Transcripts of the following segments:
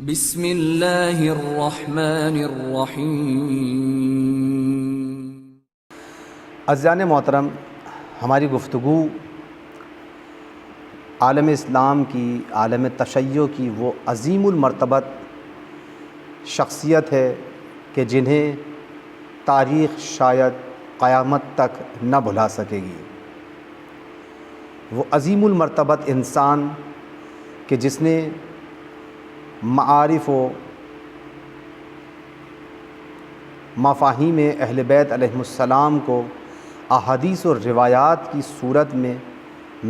بسم اللہ الرحمن الرحیم۔ عزیزان محترم، ہماری گفتگو عالم اسلام کی، عالم تشیع کی وہ عظیم المرتبت شخصیت ہے کہ جنہیں تاریخ شاید قیامت تک نہ بھلا سکے گی۔ وہ عظیم المرتبت انسان کہ جس نے معارف و مفاہیم اہل بیت علیہم السلام کو احادیث و روایات کی صورت میں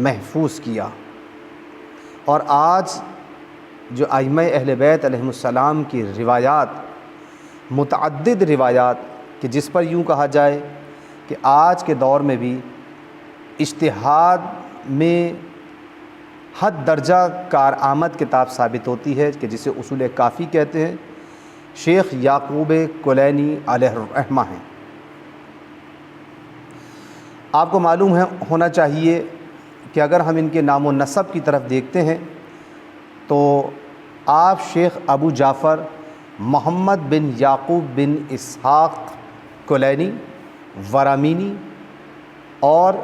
محفوظ کیا، اور آج جو ائمہ اہل بیت علیہم السلام کی روایات، متعدد روایات کہ جس پر یوں کہا جائے کہ آج کے دور میں بھی اجتہاد میں حد درجہ کارآمد کتاب ثابت ہوتی ہے کہ جسے اصول کافی کہتے ہیں، شیخ یعقوب کلینی علیہ الرحمہ ہیں۔ آپ کو معلوم ہونا چاہیے کہ اگر ہم ان کے نام و نسب کی طرف دیکھتے ہیں تو آپ شیخ ابو جعفر محمد بن یعقوب بن اسحاق کلینی ورامینی اور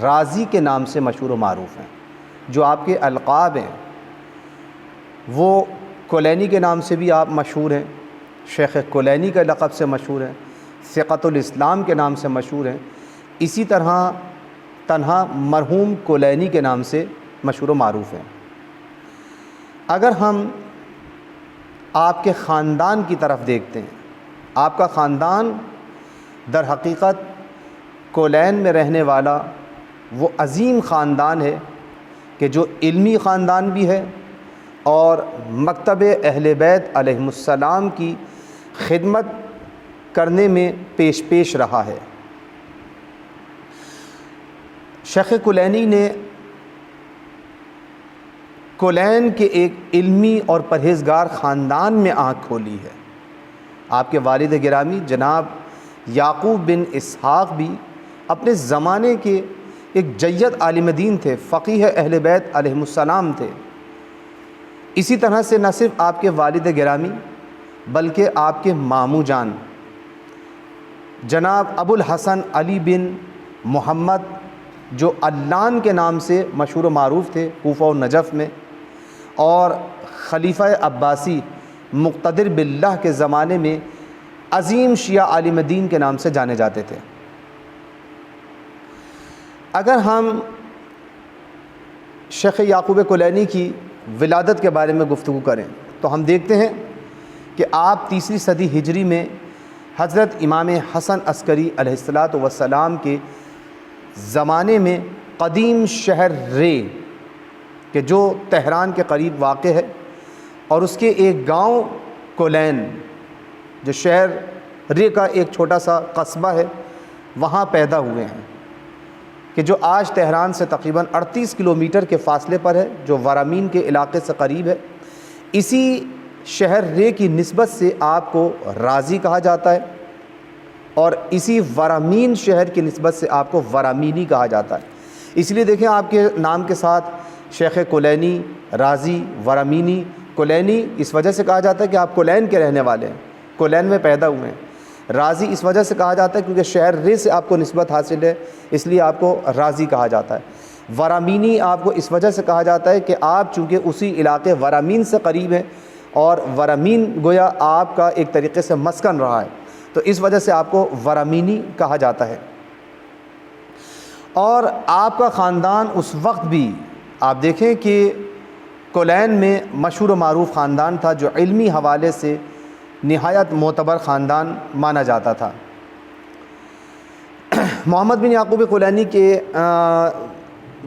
رازی کے نام سے مشہور و معروف ہیں۔ جو آپ کے القاب ہیں وہ کلینی کے نام سے بھی آپ مشہور ہیں، شیخ کلینی کے لقب سے مشہور ہیں، ثقۃ الاسلام کے نام سے مشہور ہیں، اسی طرح تنہا مرحوم کلینی کے نام سے مشہور و معروف ہیں۔ اگر ہم آپ کے خاندان کی طرف دیکھتے ہیں، آپ کا خاندان در حقیقت کولین میں رہنے والا وہ عظیم خاندان ہے کہ جو علمی خاندان بھی ہے اور مکتب اہل بیت علیہم السلام کی خدمت کرنے میں پیش رہا ہے۔ شیخ کلینی نے کولین کے ایک علمی اور پرہیزگار خاندان میں آنکھ کھولی ہے۔ آپ کے والد گرامی جناب یعقوب بن اسحاق بھی اپنے زمانے کے ایک جید عالم دین تھے، فقیہ اہل بیت علیہم السلام تھے۔ اسی طرح سے نہ صرف آپ کے والد گرامی بلکہ آپ کے ماموں جان جناب ابو الحسن علی بن محمد جو علان کے نام سے مشہور و معروف تھے کوفہ و نجف میں، اور خلیفہ عباسی مقتدر باللہ کے زمانے میں عظیم شیعہ عالم دین کے نام سے جانے جاتے تھے۔ اگر ہم شیخ یعقوب کلینی کی ولادت کے بارے میں گفتگو کریں تو ہم دیکھتے ہیں کہ آپ تیسری صدی ہجری میں حضرت امام حسن عسکری علیہ السلام کے زمانے میں قدیم شہر رے کہ جو تہران کے قریب واقع ہے، اور اس کے ایک گاؤں کولین جو شہر رے کا ایک چھوٹا سا قصبہ ہے، وہاں پیدا ہوئے ہیں، کہ جو آج تہران سے تقریباً 38 کلومیٹر کے فاصلے پر ہے، جو ورامین کے علاقے سے قریب ہے۔ اسی شہر رے کی نسبت سے آپ کو رازی کہا جاتا ہے، اور اسی ورامین شہر کی نسبت سے آپ کو ورامینی کہا جاتا ہے۔ اس لیے دیکھیں آپ کے نام کے ساتھ شیخ کلینی، رازی، ورامینی۔ کلینی اس وجہ سے کہا جاتا ہے کہ آپ کولین کے رہنے والے ہیں، کولین میں پیدا ہوئے ہیں۔ رازی اس وجہ سے کہا جاتا ہے کیونکہ شہر رے سے آپ کو نسبت حاصل ہے، اس لیے آپ کو رازی کہا جاتا ہے۔ ورامینی آپ کو اس وجہ سے کہا جاتا ہے کہ آپ چونکہ اسی علاقے ورامین سے قریب ہیں، اور ورامین گویا آپ کا ایک طریقے سے مسکن رہا ہے، تو اس وجہ سے آپ کو ورامینی کہا جاتا ہے۔ اور آپ کا خاندان اس وقت بھی آپ دیکھیں کہ کولین میں مشہور و معروف خاندان تھا، جو علمی حوالے سے نہایت معتبر خاندان مانا جاتا تھا۔ محمد بن یعقوب کلینی کے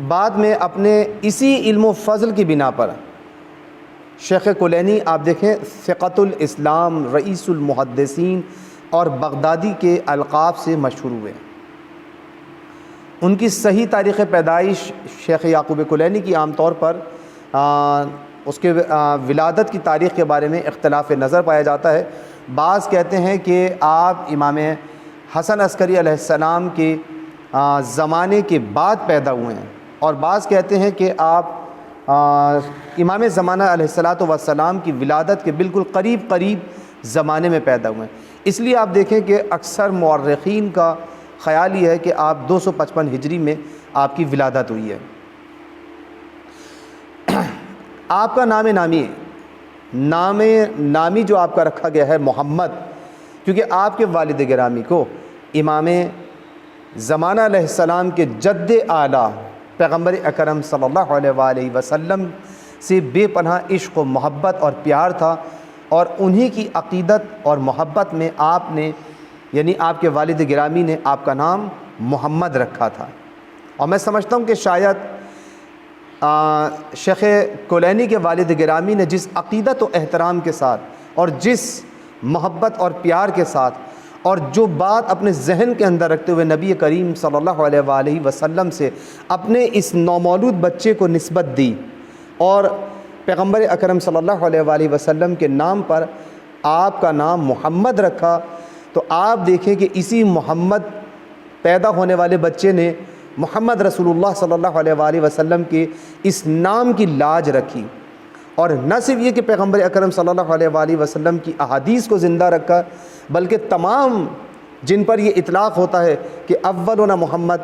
بعد میں اپنے اسی علم و فضل کی بنا پر شیخ کلینی آپ دیکھیں ثقۃ الاسلام، رئیس المحدثین اور بغدادی کے القاب سے مشہور ہوئے۔ ان کی صحیح تاریخ پیدائش شیخ یعقوب کلینی کی عام طور پر اس کے ولادت کی تاریخ کے بارے میں اختلاف نظر پایا جاتا ہے۔ بعض کہتے ہیں کہ آپ امام حسن عسکری علیہ السلام کے زمانے کے بعد پیدا ہوئے ہیں، اور بعض کہتے ہیں کہ آپ امام زمانہ علیہ الصلاۃ والسلام کی ولادت کے بالکل قریب زمانے میں پیدا ہوئے ہیں۔ اس لیے آپ دیکھیں کہ اکثر مورخین کا خیال یہ ہے کہ آپ 255 ہجری میں آپ کی ولادت ہوئی ہے۔ آپ کا نام نامی جو آپ کا رکھا گیا ہے محمد، کیونکہ آپ کے والد گرامی کو امام زمانہ علیہ السلام کے جد اعلیٰ پیغمبر اکرم صلی اللہ علیہ وآلہ وسلم سے بے پناہ عشق و محبت اور پیار تھا، اور انہی کی عقیدت اور محبت میں آپ نے یعنی آپ کے والد گرامی نے آپ کا نام محمد رکھا تھا۔ اور میں سمجھتا ہوں کہ شاید شیخ کلینی کے والد گرامی نے جس عقیدت و احترام کے ساتھ اور جس محبت اور پیار کے ساتھ اور جو بات اپنے ذہن کے اندر رکھتے ہوئے نبی کریم صلی اللہ علیہ وآلہ وسلم سے اپنے اس نومولود بچے کو نسبت دی اور پیغمبر اکرم صلی اللہ علیہ وآلہ وسلم کے نام پر آپ کا نام محمد رکھا، تو آپ دیکھیں کہ اسی محمد پیدا ہونے والے بچے نے محمد رسول اللہ صلی اللہ علیہ وآلہ وسلم کے اس نام کی لاج رکھی، اور نہ صرف یہ کہ پیغمبر اکرم صلی اللہ علیہ وآلہ وسلم کی احادیث کو زندہ رکھا، بلکہ تمام جن پر یہ اطلاق ہوتا ہے کہ اولنا محمد،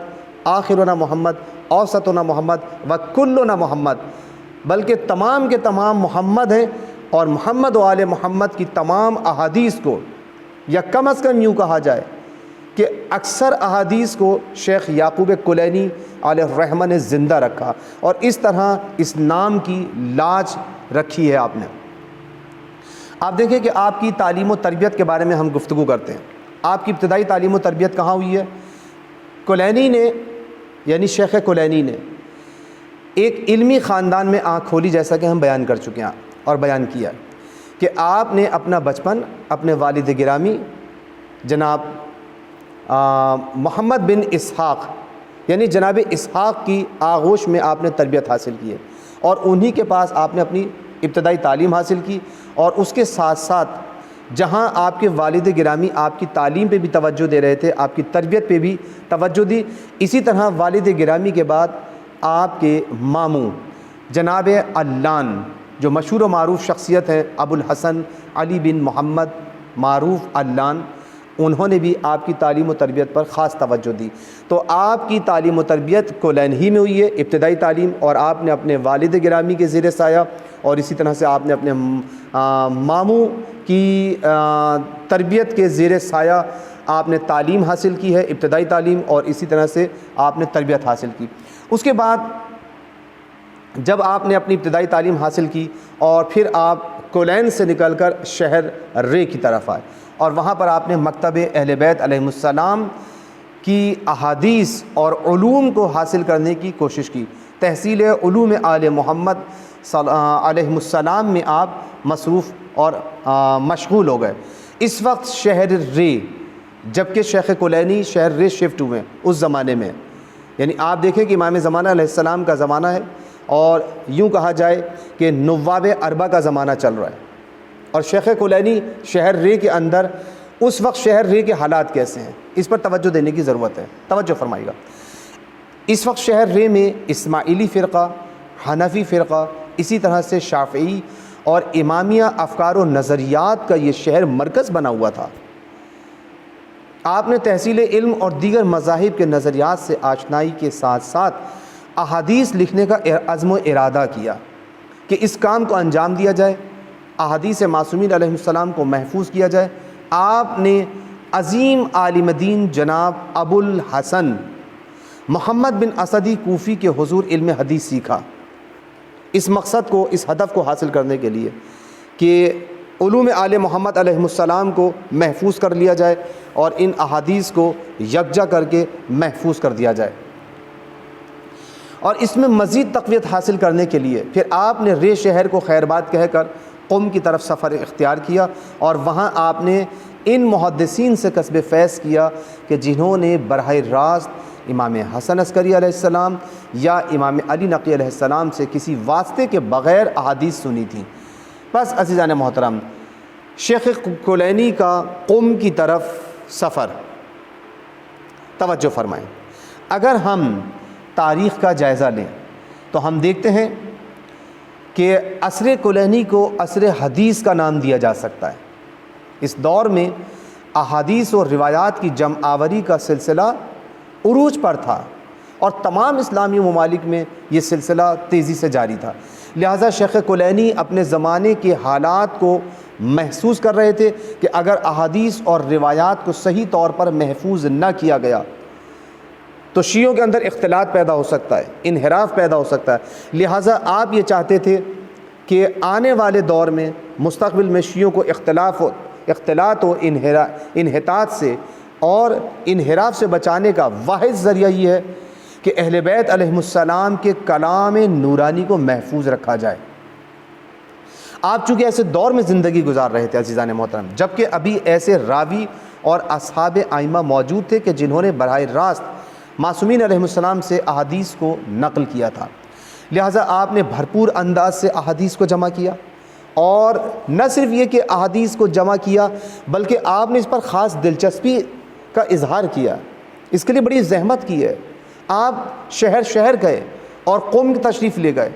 آخرنا محمد، اوسطنا محمد و کلنا محمد، بلکہ تمام کے تمام محمد ہیں، اور محمد و آل محمد کی تمام احادیث کو، یا کم از کم یوں کہا جائے کہ اکثر احادیث کو شیخ یعقوب کلینی علیہ الرحمہ نے زندہ رکھا، اور اس طرح اس نام کی لاج رکھی ہے آپ نے۔ آپ دیکھیں کہ آپ کی تعلیم و تربیت کے بارے میں ہم گفتگو کرتے ہیں۔ آپ کی ابتدائی تعلیم و تربیت کہاں ہوئی ہے؟ کلینی نے یعنی شیخ کلینی نے ایک علمی خاندان میں آنکھ کھولی، جیسا کہ ہم بیان کر چکے ہیں اور بیان کیا کہ آپ نے اپنا بچپن اپنے والد گرامی جناب محمد بن اسحاق یعنی جناب اسحاق کی آغوش میں آپ نے تربیت حاصل کی ہے، اور انہی کے پاس آپ نے اپنی ابتدائی تعلیم حاصل کی، اور اس کے ساتھ ساتھ جہاں آپ کے والد گرامی آپ کی تعلیم پہ بھی توجہ دے رہے تھے، آپ کی تربیت پہ بھی توجہ دی، اسی طرح والد گرامی کے بعد آپ کے ماموں جناب علان جو مشہور و معروف شخصیت ہے ابو الحسن علی بن محمد معروف علان، انہوں نے بھی آپ کی تعلیم و تربیت پر خاص توجہ دی۔ تو آپ کی تعلیم و تربیت کلین ہی میں ہوئی ہے ابتدائی تعلیم، اور آپ نے اپنے والد گرامی کے زیر سایہ اور اسی طرح سے آپ نے اپنے ماموں کی تربیت کے زیر سایہ آپ نے تعلیم حاصل کی ہے، ابتدائی تعلیم، اور اسی طرح سے آپ نے تربیت حاصل کی۔ اس کے بعد جب آپ نے اپنی ابتدائی تعلیم حاصل کی اور پھر آپ کولین سے نکل کر شہر رے کی طرف آئے، اور وہاں پر آپ نے مکتب اہل بیت علیہ السلام کی احادیث اور علوم کو حاصل کرنے کی کوشش کی۔ تحصیل علوم آل محمد علیہ السلام میں آپ مصروف اور مشغول ہو گئے۔ اس وقت شہر رے، جبکہ شیخ کلینی شہر رے شفٹ ہوئے اس زمانے میں، یعنی آپ دیکھیں کہ امام زمانہ علیہ السلام کا زمانہ ہے، اور یوں کہا جائے کہ نواب اربع کا زمانہ چل رہا ہے، اور شیخ کلینی شہر رے کے اندر اس وقت شہر رے کے حالات کیسے ہیں، اس پر توجہ دینے کی ضرورت ہے، توجہ فرمائیے گا۔ اس وقت شہر رے میں اسماعیلی فرقہ، حنفی فرقہ، اسی طرح سے شافعی اور امامیہ افکار و نظریات کا یہ شہر مرکز بنا ہوا تھا۔ آپ نے تحصیل علم اور دیگر مذاہب کے نظریات سے آشنائی کے ساتھ ساتھ احادیث لکھنے کا عزم و ارادہ کیا کہ اس کام کو انجام دیا جائے، احادیث معصومین علیہ السلام کو محفوظ کیا جائے۔ آپ نے عظیم عالم دین جناب ابو الحسن محمد بن اسدی کوفی کے حضور علم حدیث سیکھا، اس مقصد کو، اس ہدف کو حاصل کرنے کے لیے کہ علوم آل محمد علیہ السلام کو محفوظ کر لیا جائے اور ان احادیث کو یکجا کر کے محفوظ کر دیا جائے۔ اور اس میں مزید تقویت حاصل کرنے کے لیے پھر آپ نے رے شہر کو خیر باد کہہ کر قم کی طرف سفر اختیار کیا، اور وہاں آپ نے ان محدثین سے کسب فیض کیا کہ جنہوں نے براہ راست امام حسن عسکری علیہ السلام یا امام علی نقی علیہ السلام سے کسی واسطے کے بغیر احادیث سنی تھیں۔ بس عزیزان محترم، شیخ کلینی کا قم کی طرف سفر، توجہ فرمائیں۔ اگر ہم تاریخ کا جائزہ لیں تو ہم دیکھتے ہیں کہ عصر کلینی کو عصر حدیث کا نام دیا جا سکتا ہے۔ اس دور میں احادیث اور روایات کی جمع آوری کا سلسلہ عروج پر تھا اور تمام اسلامی ممالک میں یہ سلسلہ تیزی سے جاری تھا، لہٰذا شیخ کلینی اپنے زمانے کے حالات کو محسوس کر رہے تھے کہ اگر احادیث اور روایات کو صحیح طور پر محفوظ نہ کیا گیا تو شیعوں کے اندر اختلاط پیدا ہو سکتا ہے، انحراف پیدا ہو سکتا ہے، لہٰذا آپ یہ چاہتے تھے کہ آنے والے دور میں مستقبل میں شیعوں کو اختلاط و انحطاط سے اور انحراف سے بچانے کا واحد ذریعہ یہ ہے کہ اہل بیت علیہم السلام کے کلام نورانی کو محفوظ رکھا جائے۔ آپ چونکہ ایسے دور میں زندگی گزار رہے تھے عزیزان محترم، جبکہ ابھی ایسے راوی اور اصحاب ائمہ موجود تھے کہ جنہوں نے براہ راست معصومین علیہم السلام سے احادیث کو نقل کیا تھا، لہٰذا آپ نے بھرپور انداز سے احادیث کو جمع کیا، اور نہ صرف یہ کہ احادیث کو جمع کیا بلکہ آپ نے اس پر خاص دلچسپی کا اظہار کیا، اس کے لیے بڑی زحمت کی ہے۔ آپ شہر شہر گئے اور قم کی تشریف لے گئے،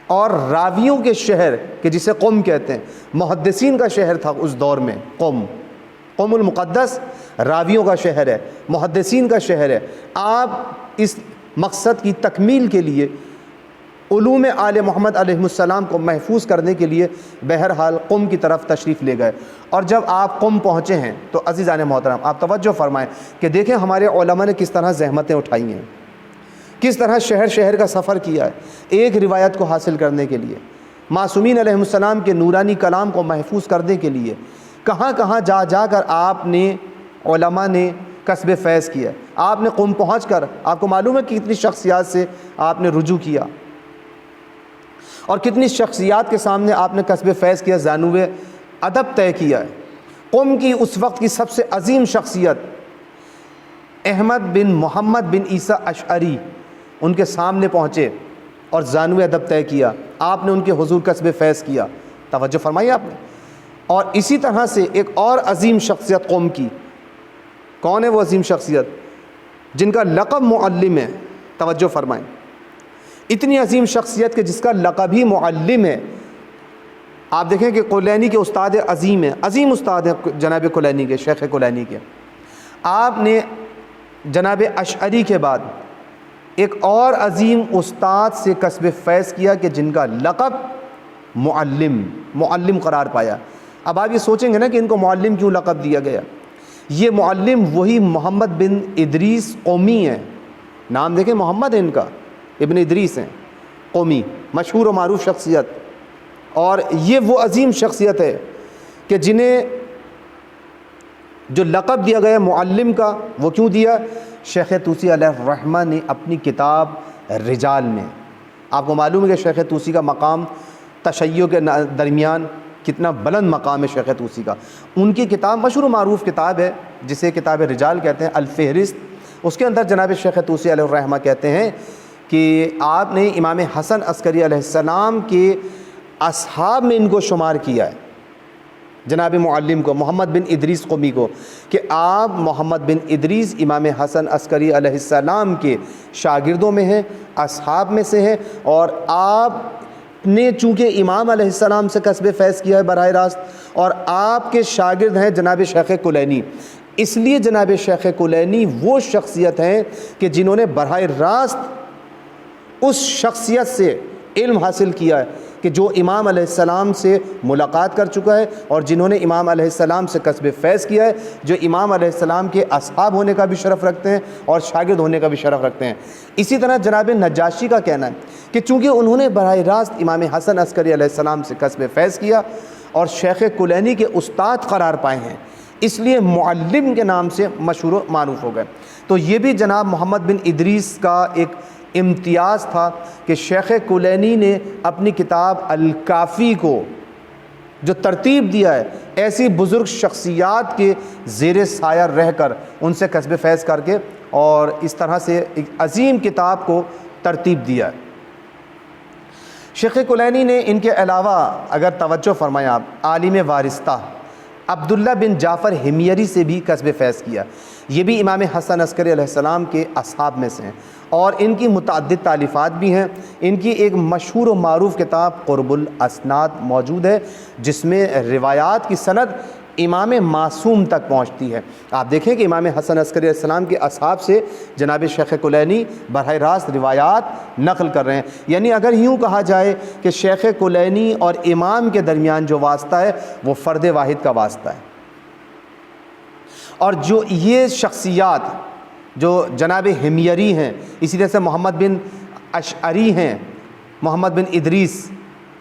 اور راویوں کے شہر کہ جسے قم کہتے ہیں، محدثین کا شہر تھا اس دور میں قم المقدس راویوں کا شہر ہے، محدثین کا شہر ہے۔ آپ اس مقصد کی تکمیل کے لیے علوم آل محمد علیہ السلام کو محفوظ کرنے کے لیے بہرحال قم کی طرف تشریف لے گئے، اور جب آپ قم پہنچے ہیں تو عزیزان محترم آپ توجہ فرمائیں کہ دیکھیں ہمارے علماء نے کس طرح زحمتیں اٹھائی ہیں، کس طرح شہر شہر کا سفر کیا ہے ایک روایت کو حاصل کرنے کے لیے، معصومین علیہ السلام کے نورانی کلام کو محفوظ کرنے کے لیے کہاں کہاں جا جا کر آپ نے علماء نے کسب فیض کیا۔ آپ نے قم پہنچ کر آپ کو معلوم ہے کہ کتنی شخصیات سے آپ نے رجوع کیا اور کتنی شخصیات کے سامنے آپ نے کسب فیض کیا، زانو ادب طے کیا ہے۔ قم کی اس وقت کی سب سے عظیم شخصیت احمد بن محمد بن عیسیٰ اشعری ان کے سامنے پہنچے اور زانو ادب طے کیا، آپ نے ان کے حضور کسب فیض کیا، توجہ فرمائی آپ نے۔ اور اسی طرح سے ایک اور عظیم شخصیت قوم کی، کون ہے وہ عظیم شخصیت جن کا لقب معلم ہے، توجہ فرمائیں، اتنی عظیم شخصیت کہ جس کا لقب ہی معلم ہے۔ آپ دیکھیں کہ کلینی کے استاد عظیم ہیں، عظیم استاد ہیں جناب کلینی کے، شیخ کلینی کے۔ آپ نے جناب اشعری کے بعد ایک اور عظیم استاد سے کسب فیض کیا کہ جن کا لقب معلم قرار پایا۔ اب آپ یہ سوچیں گے نا کہ ان کو معلم کیوں لقب دیا گیا؟ یہ معلم وہی محمد بن ادریس قومی ہیں، نام دیکھیں محمد ہے ان کا، ابن ادریس ہیں قومی، مشہور و معروف شخصیت، اور یہ وہ عظیم شخصیت ہے کہ جنہیں جو لقب دیا گیا معلم کا، وہ کیوں دیا؟ شیخ طوسی علیہ الرحمہ نے اپنی کتاب رجال میں، آپ کو معلوم ہے کہ شیخ طوسی کا مقام تشیع کے درمیان کتنا بلند مقام ہے شیخ طوسی کا، ان کی کتاب مشہور و معروف کتاب ہے جسے کتاب رجال کہتے ہیں، الفہرست، اس کے اندر جناب شیخ طوسی علیہ الرحمہ کہتے ہیں کہ آپ نے امام حسن عسکری علیہ السلام کے اصحاب میں ان کو شمار کیا ہے، جناب معلم کو، محمد بن ادریس قومی کو، کہ آپ محمد بن ادریس امام حسن عسکری علیہ السلام کے شاگردوں میں ہیں، اصحاب میں سے ہیں، اور آپ نے چونکہ امام علیہ السلام سے کسب فیض کیا ہے براہ راست، اور آپ کے شاگرد ہیں جناب شیخ کلینی، اس لیے جناب شیخ کلینی وہ شخصیت ہیں کہ جنہوں نے براہ راست اس شخصیت سے علم حاصل کیا ہے کہ جو امام علیہ السلام سے ملاقات کر چکا ہے، اور جنہوں نے امام علیہ السلام سے کسب فیض کیا ہے، جو امام علیہ السلام کے اصحاب ہونے کا بھی شرف رکھتے ہیں اور شاگرد ہونے کا بھی شرف رکھتے ہیں۔ اسی طرح جناب نجاشی کا کہنا ہے کہ چونکہ انہوں نے براہ راست امام حسن عسکری علیہ السلام سے کسب فیض کیا اور شیخ کلینی کے استاد قرار پائے ہیں، اس لیے معلم کے نام سے مشہور و معروف ہو گئے۔ تو یہ بھی جناب محمد بن ادریس کا ایک امتیاز تھا کہ شیخ کلینی نے اپنی کتاب الکافی کو جو ترتیب دیا ہے، ایسی بزرگ شخصیات کے زیر سایہ رہ کر ان سے کسب فیض کر کے، اور اس طرح سے ایک عظیم کتاب کو ترتیب دیا ہے۔ شیخ کلینی نے ان کے علاوہ اگر توجہ فرمائیں آپ، عالم وارستہ، عبداللہ بن جعفر حمیری سے بھی کسب فیض کیا. یہ بھی امام حسن عسکری علیہ السلام کے اصحاب میں سے ہیں اور ان کی متعدد تالیفات بھی ہیں. ان کی ایک مشہور و معروف کتاب قرب الاسناد موجود ہے جس میں روایات کی سند امام معصوم تک پہنچتی ہے. آپ دیکھیں کہ امام حسن عسکری علیہ السلام کے اصحاب سے جناب شیخ کلینی براہ راست روایات نقل کر رہے ہیں. یعنی اگر یوں کہا جائے کہ شیخ کلینی اور امام کے درمیان جو واسطہ ہے وہ فرد واحد کا واسطہ ہے. اور جو یہ شخصیات جو جناب حمیری ہیں، اسی طرح سے محمد بن اشعری ہیں، محمد بن ادریس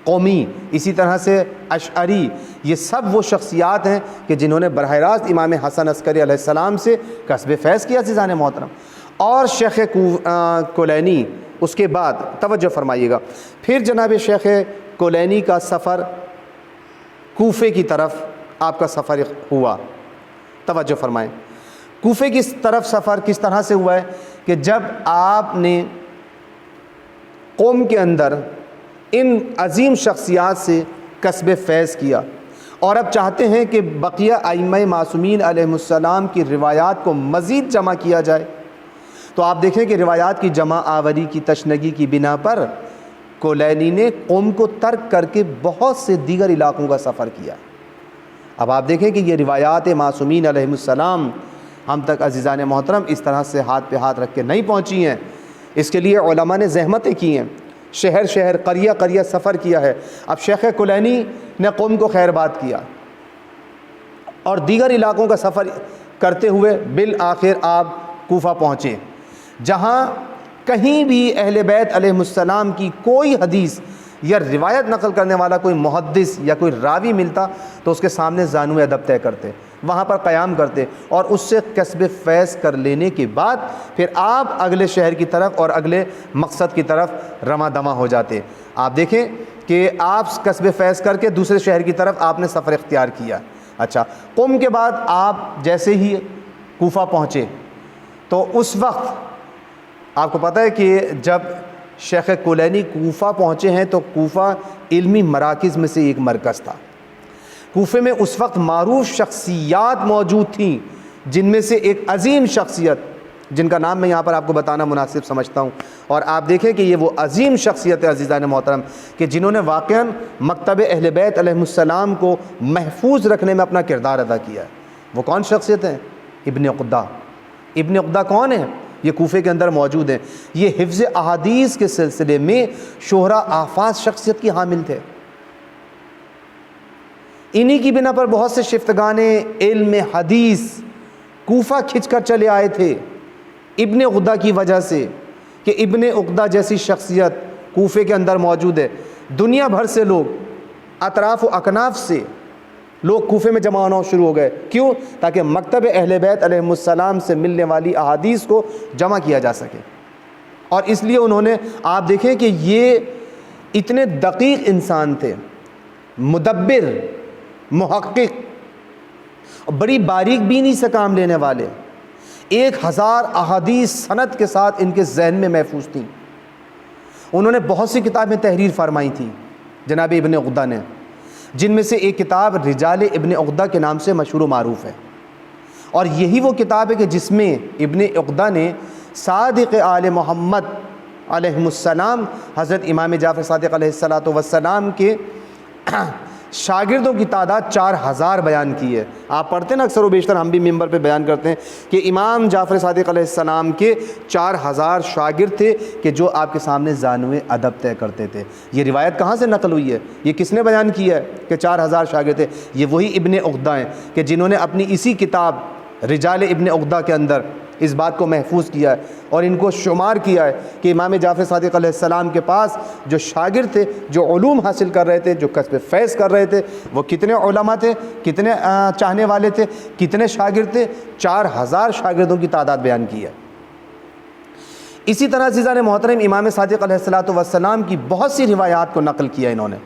قومی، اسی طرح سے اشعری، یہ سب وہ شخصیات ہیں کہ جنہوں نے براہ راست امام حسن عسکری علیہ السلام سے کسب فیض کیا عزیزان محترم. اور شیخ کلینی اس کے بعد توجہ فرمائیے گا، پھر جناب شیخ کلینی کا سفر کوفے کی طرف آپ کا سفر ہوا. توجہ فرمائیں، کوفے کی طرف سفر کس طرح سے ہوا ہے کہ جب آپ نے قوم کے اندر ان عظیم شخصیات سے کسب فیض کیا اور اب چاہتے ہیں کہ بقیہ ائمہ معصومین علیہم السلام کی روایات کو مزید جمع کیا جائے، تو آپ دیکھیں کہ روایات کی جمع آوری کی تشنگی کی بنا پر کلینی نے قوم کو ترک کر کے بہت سے دیگر علاقوں کا سفر کیا. اب آپ دیکھیں کہ یہ روایات معصومین علیہم السلام ہم تک عزیزان محترم اس طرح سے ہاتھ پہ ہاتھ رکھ کے نہیں پہنچی ہیں. اس کے لیے علماء نے زحمتیں کی ہیں، شہر شہر قریہ قریہ سفر کیا ہے. اب شیخ کلینی نے قوم کو خیر بات کیا اور دیگر علاقوں کا سفر کرتے ہوئے بالآخر آپ کوفہ پہنچے، جہاں کہیں بھی اہل بیت علیہم السلام کی کوئی حدیث یا روایت نقل کرنے والا کوئی محدث یا کوئی راوی ملتا تو اس کے سامنے زانو ادب طے کرتے، وہاں پر قیام کرتے اور اس سے کسب فیض کر لینے کے بعد پھر آپ اگلے شہر کی طرف اور اگلے مقصد کی طرف رواں دواں ہو جاتے. آپ دیکھیں کہ آپ کسب فیض کر کے دوسرے شہر کی طرف آپ نے سفر اختیار کیا. اچھا، قم کے بعد آپ جیسے ہی کوفہ پہنچے تو اس وقت آپ کو پتہ ہے کہ جب شیخ کلینی کوفہ پہنچے ہیں تو کوفہ علمی مراکز میں سے ایک مرکز تھا. کوفے میں اس وقت معروف شخصیات موجود تھیں، جن میں سے ایک عظیم شخصیت جن کا نام میں یہاں پر آپ کو بتانا مناسب سمجھتا ہوں، اور آپ دیکھیں کہ یہ وہ عظیم شخصیت ہے عزیزان محترم کہ جنہوں نے واقعاً مکتب اہل بیت علیہ السلام کو محفوظ رکھنے میں اپنا کردار ادا کیا ہے. وہ کون شخصیت ہیں؟ ابن عقدہ. ابن عقدہ کون ہیں؟ یہ کوفے کے اندر موجود ہیں. یہ حفظ احادیث کے سلسلے میں شہرہ آفاز شخصیت کی حامل تھے. انہی کی بنا پر بہت سے شفتگان علم حدیث کوفہ کھنچ کر چلے آئے تھے ابن عقدہ کی وجہ سے کہ ابن عقدہ جیسی شخصیت کوفے کے اندر موجود ہے. دنیا بھر سے لوگ، اطراف و اکناف سے لوگ کوفے میں جمع ہونا شروع ہو گئے. کیوں؟ تاکہ مکتب اہل بیت علیہ السلام سے ملنے والی احادیث کو جمع کیا جا سکے. اور اس لیے انہوں نے، آپ دیکھیں کہ یہ اتنے دقیق انسان تھے، مدبر، محقق، بڑی باریک بینی سے کام لینے والے. 1000 احادیث سند کے ساتھ ان کے ذہن میں محفوظ تھیں. انہوں نے بہت سی کتابیں تحریر فرمائی تھیں جناب ابن عقدہ نے، جن میں سے ایک کتاب رجال ابن عقدہ کے نام سے مشہور و معروف ہے. اور یہی وہ کتاب ہے کہ جس میں ابن عقدہ نے صادق آل محمد علیہ السلام حضرت امام جعفر صادق علیہ السلام کے شاگردوں کی تعداد 4000 بیان کی ہے. آپ پڑھتے ہیں نا اکثر و بیشتر، ہم بھی ممبر پہ بیان کرتے ہیں کہ امام جعفر صادق علیہ السلام کے 4000 شاگرد تھے کہ جو آپ کے سامنے زانوِ ادب طے کرتے تھے. یہ روایت کہاں سے نقل ہوئی ہے؟ یہ کس نے بیان کیا ہے کہ 4000 شاگرد تھے؟ یہ وہی ابن عقدہ ہیں کہ جنہوں نے اپنی اسی کتاب رجال ابن عقدہ کے اندر اس بات کو محفوظ کیا ہے اور ان کو شمار کیا ہے کہ امام جعفر صادق علیہ السلام کے پاس جو شاگرد تھے، جو علوم حاصل کر رہے تھے، جو کسب فیض کر رہے تھے، وہ کتنے علماء تھے، کتنے چاہنے والے تھے، کتنے شاگرد تھے. 4000 شاگردوں کی تعداد بیان کی ہے. اسی طرح عزیزان محترم امام صادق علیہ السلام کی بہت سی روایات کو نقل کیا انہوں نے.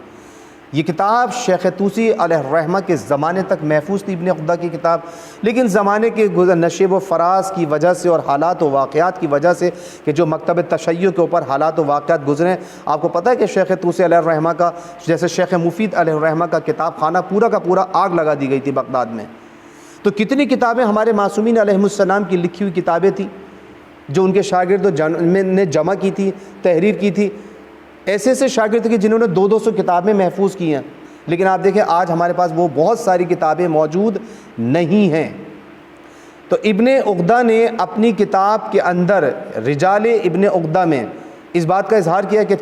یہ کتاب شیخ طوسی علیہ الرحمہ کے زمانے تک محفوظ تھی، ابن عقدہ کی کتاب، لیکن زمانے کے نشیب و فراز کی وجہ سے اور حالات و واقعات کی وجہ سے کہ جو مکتب تشیع کے اوپر حالات و واقعات گزرے، آپ کو پتہ ہے کہ شیخ طوسی علیہ الرحمہ کا جیسے شیخ مفید علیہ الرحمہ کا کتاب خانہ پورا کا پورا آگ لگا دی گئی تھی بغداد میں، تو کتنی کتابیں ہمارے معصومین علیہ السلام کی لکھی ہوئی کتابیں تھیں جو ان کے شاگردوں نے جمع کی تھی، تحریر کی تھی. ایسے ایسے شاگرد کہ جنہوں نے 200 کتابیں محفوظ کی ہیں، لیکن آپ دیکھیں آج ہمارے پاس وہ بہت ساری کتابیں موجود نہیں ہیں. تو ابن عقدہ نے اپنی کتاب کے اندر رجال ابن عقدہ میں اس بات کا اظہار کیا کہ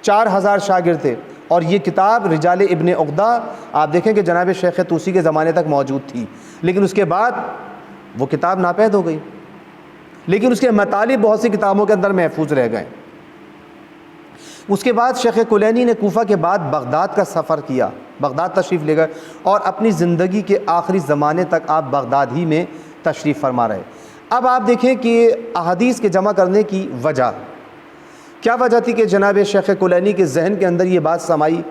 4000 شاگرد تھے، اور یہ کتاب رجال ابن عقدہ آپ دیکھیں کہ جناب شیخ طوسی کے زمانے تک موجود تھی، لیکن اس کے بعد وہ کتاب ناپید ہو گئی، لیکن اس کے مطالب بہت سی کتابوں کے اندر محفوظ رہ گئے. اس کے بعد شیخ کلینی نے کوفہ کے بعد بغداد کا سفر کیا، بغداد تشریف لے گئے، اور اپنی زندگی کے آخری زمانے تک آپ بغداد ہی میں تشریف فرما رہے. اب آپ دیکھیں کہ احادیث کے جمع کرنے کی وجہ کیا وجہ تھی کہ جناب شیخ کلینی کے ذہن کے اندر یہ بات سمائی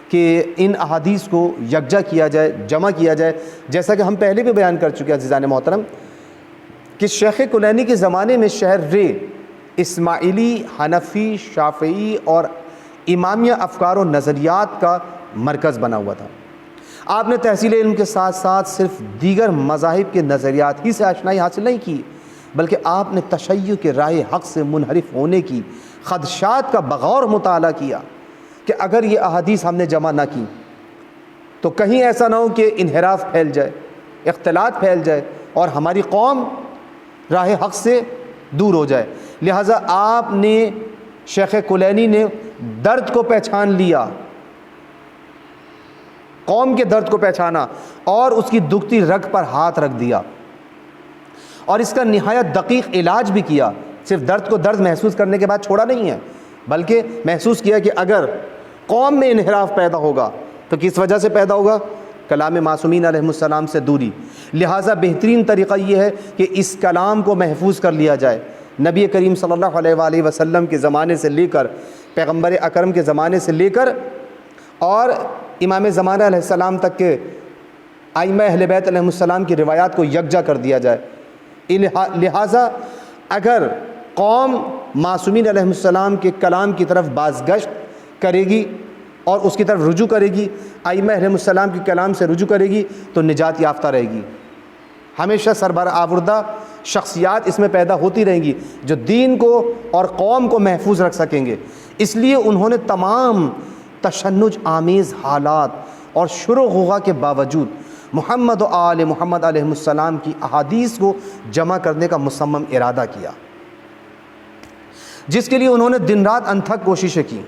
کہ ان احادیث کو یکجا کیا جائے، جمع کیا جائے. جیسا کہ ہم پہلے بھی بیان کر چکے ہیں عزیزان محترم کہ شیخ کلینی کے زمانے میں شہر رے اسماعیلی، حنفی، شافعی اور امامیہ افکار و نظریات کا مرکز بنا ہوا تھا. آپ نے تحصیل علم کے ساتھ ساتھ صرف دیگر مذاہب کے نظریات ہی سے آشنائی حاصل نہیں کی، بلکہ آپ نے تشیع کے راہ حق سے منحرف ہونے کی خدشات کا بغور مطالعہ کیا کہ اگر یہ احادیث ہم نے جمع نہ کی تو کہیں ایسا نہ ہو کہ انحراف پھیل جائے، اختلاط پھیل جائے اور ہماری قوم راہ حق سے دور ہو جائے. لہٰذا آپ نے شیخ کلینی نے درد کو پہچان لیا، قوم کے درد کو پہچانا اور اس کی دکھتی رگ پر ہاتھ رکھ دیا، اور اس کا نہایت دقیق علاج بھی کیا. صرف درد کو درد محسوس کرنے کے بعد چھوڑا نہیں ہے، بلکہ محسوس کیا کہ اگر قوم میں انحراف پیدا ہوگا تو کس وجہ سے پیدا ہوگا؟ کلام معصومین علیہ السلام سے دوری. لہٰذا بہترین طریقہ یہ ہے کہ اس کلام کو محفوظ کر لیا جائے. نبی کریم صلی اللہ علیہ وآلہ وسلم کے زمانے سے لے کر پیغمبر اکرم کے زمانے سے لے کر اور امام زمانہ علیہ السلام تک کے ائمہ اہل بیت علیہ السلام کی روایات کو یکجا کر دیا جائے. لہٰذا اگر قوم معصومین علیہ السلام کے کلام کی طرف بازگشت کرے گی اور اس کی طرف رجوع کرے گی، ائمہ علیہ السلام کے کلام سے رجوع کرے گی تو نجات یافتہ رہے گی. ہمیشہ سربراہ شخصیات اس میں پیدا ہوتی رہیں گی جو دین کو اور قوم کو محفوظ رکھ سکیں گے. اس لیے انہوں نے تمام تشنج آمیز حالات اور شر و غوغا کے باوجود محمد و آل محمد علیہ السلام کی احادیث کو جمع کرنے کا مصمم ارادہ کیا، جس کے لیے انہوں نے دن رات انتھک کوششیں کی،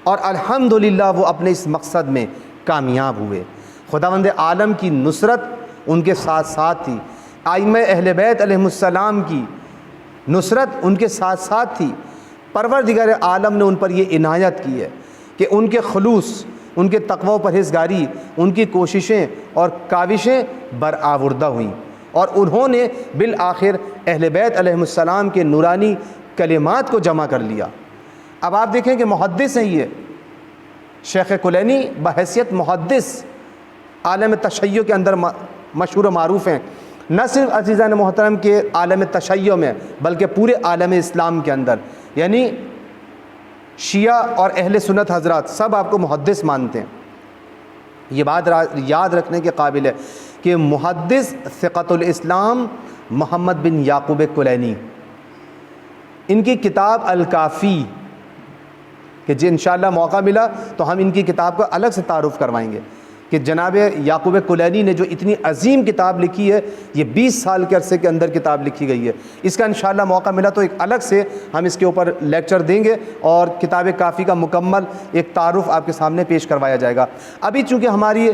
اور الحمدللہ وہ اپنے اس مقصد میں کامیاب ہوئے. خداوند عالم کی نصرت ان کے ساتھ ساتھ تھی، ائمہ اہل بیت علیہ السلام کی نصرت ان کے ساتھ ساتھ تھی. پروردگار عالم نے ان پر یہ عنایت کی ہے کہ ان کے خلوص، ان کے تقوی و پرہیزگاری، ان کی کوششیں اور کاوشیں برآوردہ ہوئیں، اور انہوں نے بالآخر اہل بیت علیہ السلام کے نورانی کلمات کو جمع کر لیا. اب آپ دیکھیں کہ محدث ہیں، یہ شیخ کلینی بحیثیت محدث عالم تشیع کے اندر مشہور و معروف ہیں، نہ صرف عزیزان محترم کے عالم تشیع میں بلکہ پورے عالم اسلام کے اندر. یعنی شیعہ اور اہل سنت حضرات سب آپ کو محدث مانتے ہیں. یہ بات یاد رکھنے کے قابل ہے کہ محدث ثقۃ الاسلام محمد بن یعقوب کلینی، ان کی کتاب الکافی کہ جی انشاءاللہ موقع ملا تو ہم ان کی کتاب کا الگ سے تعارف کروائیں گے کہ جناب یعقوب کلینی نے جو اتنی عظیم کتاب لکھی ہے، یہ 20 سال کے عرصے کے اندر کتاب لکھی گئی ہے. اس کا انشاءاللہ موقع ملا تو ایک الگ سے ہم اس کے اوپر لیکچر دیں گے اور کتاب کافی کا مکمل ایک تعارف آپ کے سامنے پیش کروایا جائے گا. ابھی چونکہ ہماری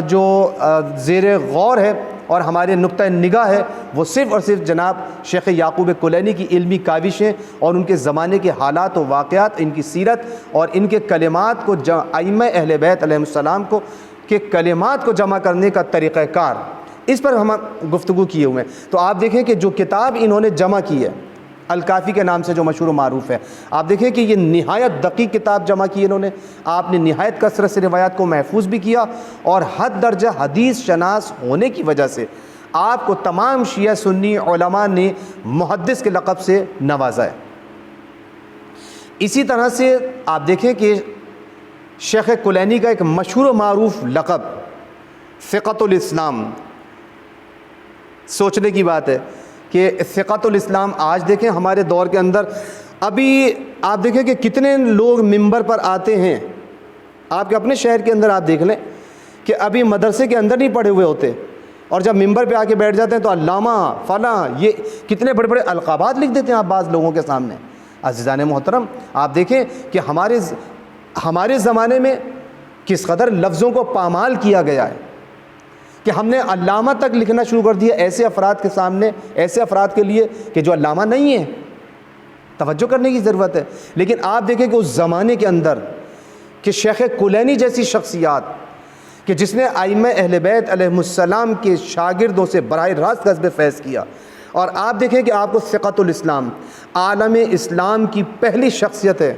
جو زیر غور ہے اور ہمارے نقطہ نگاہ ہے وہ صرف اور صرف جناب شیخ یعقوب کلینی کی علمی کاوشیں اور ان کے زمانے کے حالات و واقعات، ان کی سیرت اور ان کے کلمات کو ائمہ اہل بیت علیہ السلام کو کے کلمات کو جمع کرنے کا طریقہ کار، اس پر ہم گفتگو کیے ہوئے ہیں. تو آپ دیکھیں کہ جو کتاب انہوں نے جمع کی ہے الکافی کے نام سے جو مشہور و معروف ہے۔ آپ دیکھیں کہ یہ نہایت دقیق کتاب جمع کی انہوں نے، آپ نے نہایت کثرت سے روایات کو محفوظ بھی کیا، اور حد درجہ حدیث شناس ہونے کی وجہ سے آپ کو تمام شیعہ سنی علماء نے محدث کے لقب سے نوازا ہے۔ اسی طرح سے آپ دیکھیں کہ شیخ کلینی کا ایک مشہور و معروف لقب ثقۃ الاسلام، سوچنے کی بات ہے کہ ثقۃ الاسلام آج دیکھیں ہمارے دور کے اندر، ابھی آپ دیکھیں کہ کتنے لوگ ممبر پر آتے ہیں، آپ کے اپنے شہر کے اندر آپ دیکھ لیں کہ ابھی مدرسے کے اندر نہیں پڑھے ہوئے ہوتے، اور جب ممبر پہ آ کے بیٹھ جاتے ہیں تو علامہ فلاں، یہ کتنے بڑے بڑے القابات لکھ دیتے ہیں آپ بعض لوگوں کے سامنے۔ عزیزان محترم، آپ دیکھیں کہ ہمارے زمانے میں کس قدر لفظوں کو پامال کیا گیا ہے کہ ہم نے علامہ تک لکھنا شروع کر دیا ایسے افراد کے سامنے، ایسے افراد کے لیے کہ جو علامہ نہیں ہیں۔ توجہ کرنے کی ضرورت ہے۔ لیکن آپ دیکھیں کہ اس زمانے کے اندر کہ شیخ کلینی جیسی شخصیات کہ جس نے ائمہ اہل بیت علیہم السلام کے شاگردوں سے براہ راست غصب فیض کیا، اور آپ دیکھیں کہ آپ کو ثقۃ الاسلام، عالم اسلام کی پہلی شخصیت ہے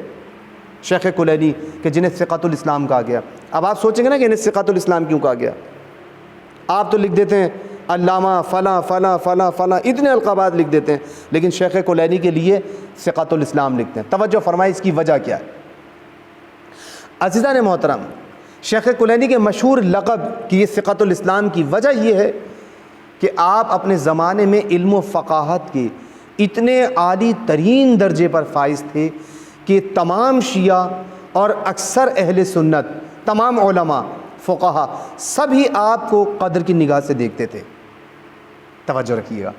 شیخ کلینی کہ جنہیں ثقۃ الاسلام کہا گیا۔ اب آپ سوچیں گے نا کہ انہیں ثقۃ الاسلام کیوں کہا گیا؟ آپ تو لکھ دیتے ہیں علامہ فلاں فلاں فلاں فلاں، اتنے القابات لکھ دیتے ہیں، لیکن شیخ کلینی کے لیے ثقۃ الاسلام لکھتے ہیں۔ توجہ فرمائیں، اس کی وجہ کیا ہے؟ عزیزان محترم، شیخ کلینی کے مشہور لقب کی یہ ثقۃ الاسلام کی وجہ یہ ہے کہ آپ اپنے زمانے میں علم و فقاہت کے اتنے عالی ترین درجے پر فائز تھے کہ تمام شیعہ اور اکثر اہل سنت، تمام علماء فقہا سبھی آپ کو قدر کی نگاہ سے دیکھتے تھے۔ توجہ رکھیے گا،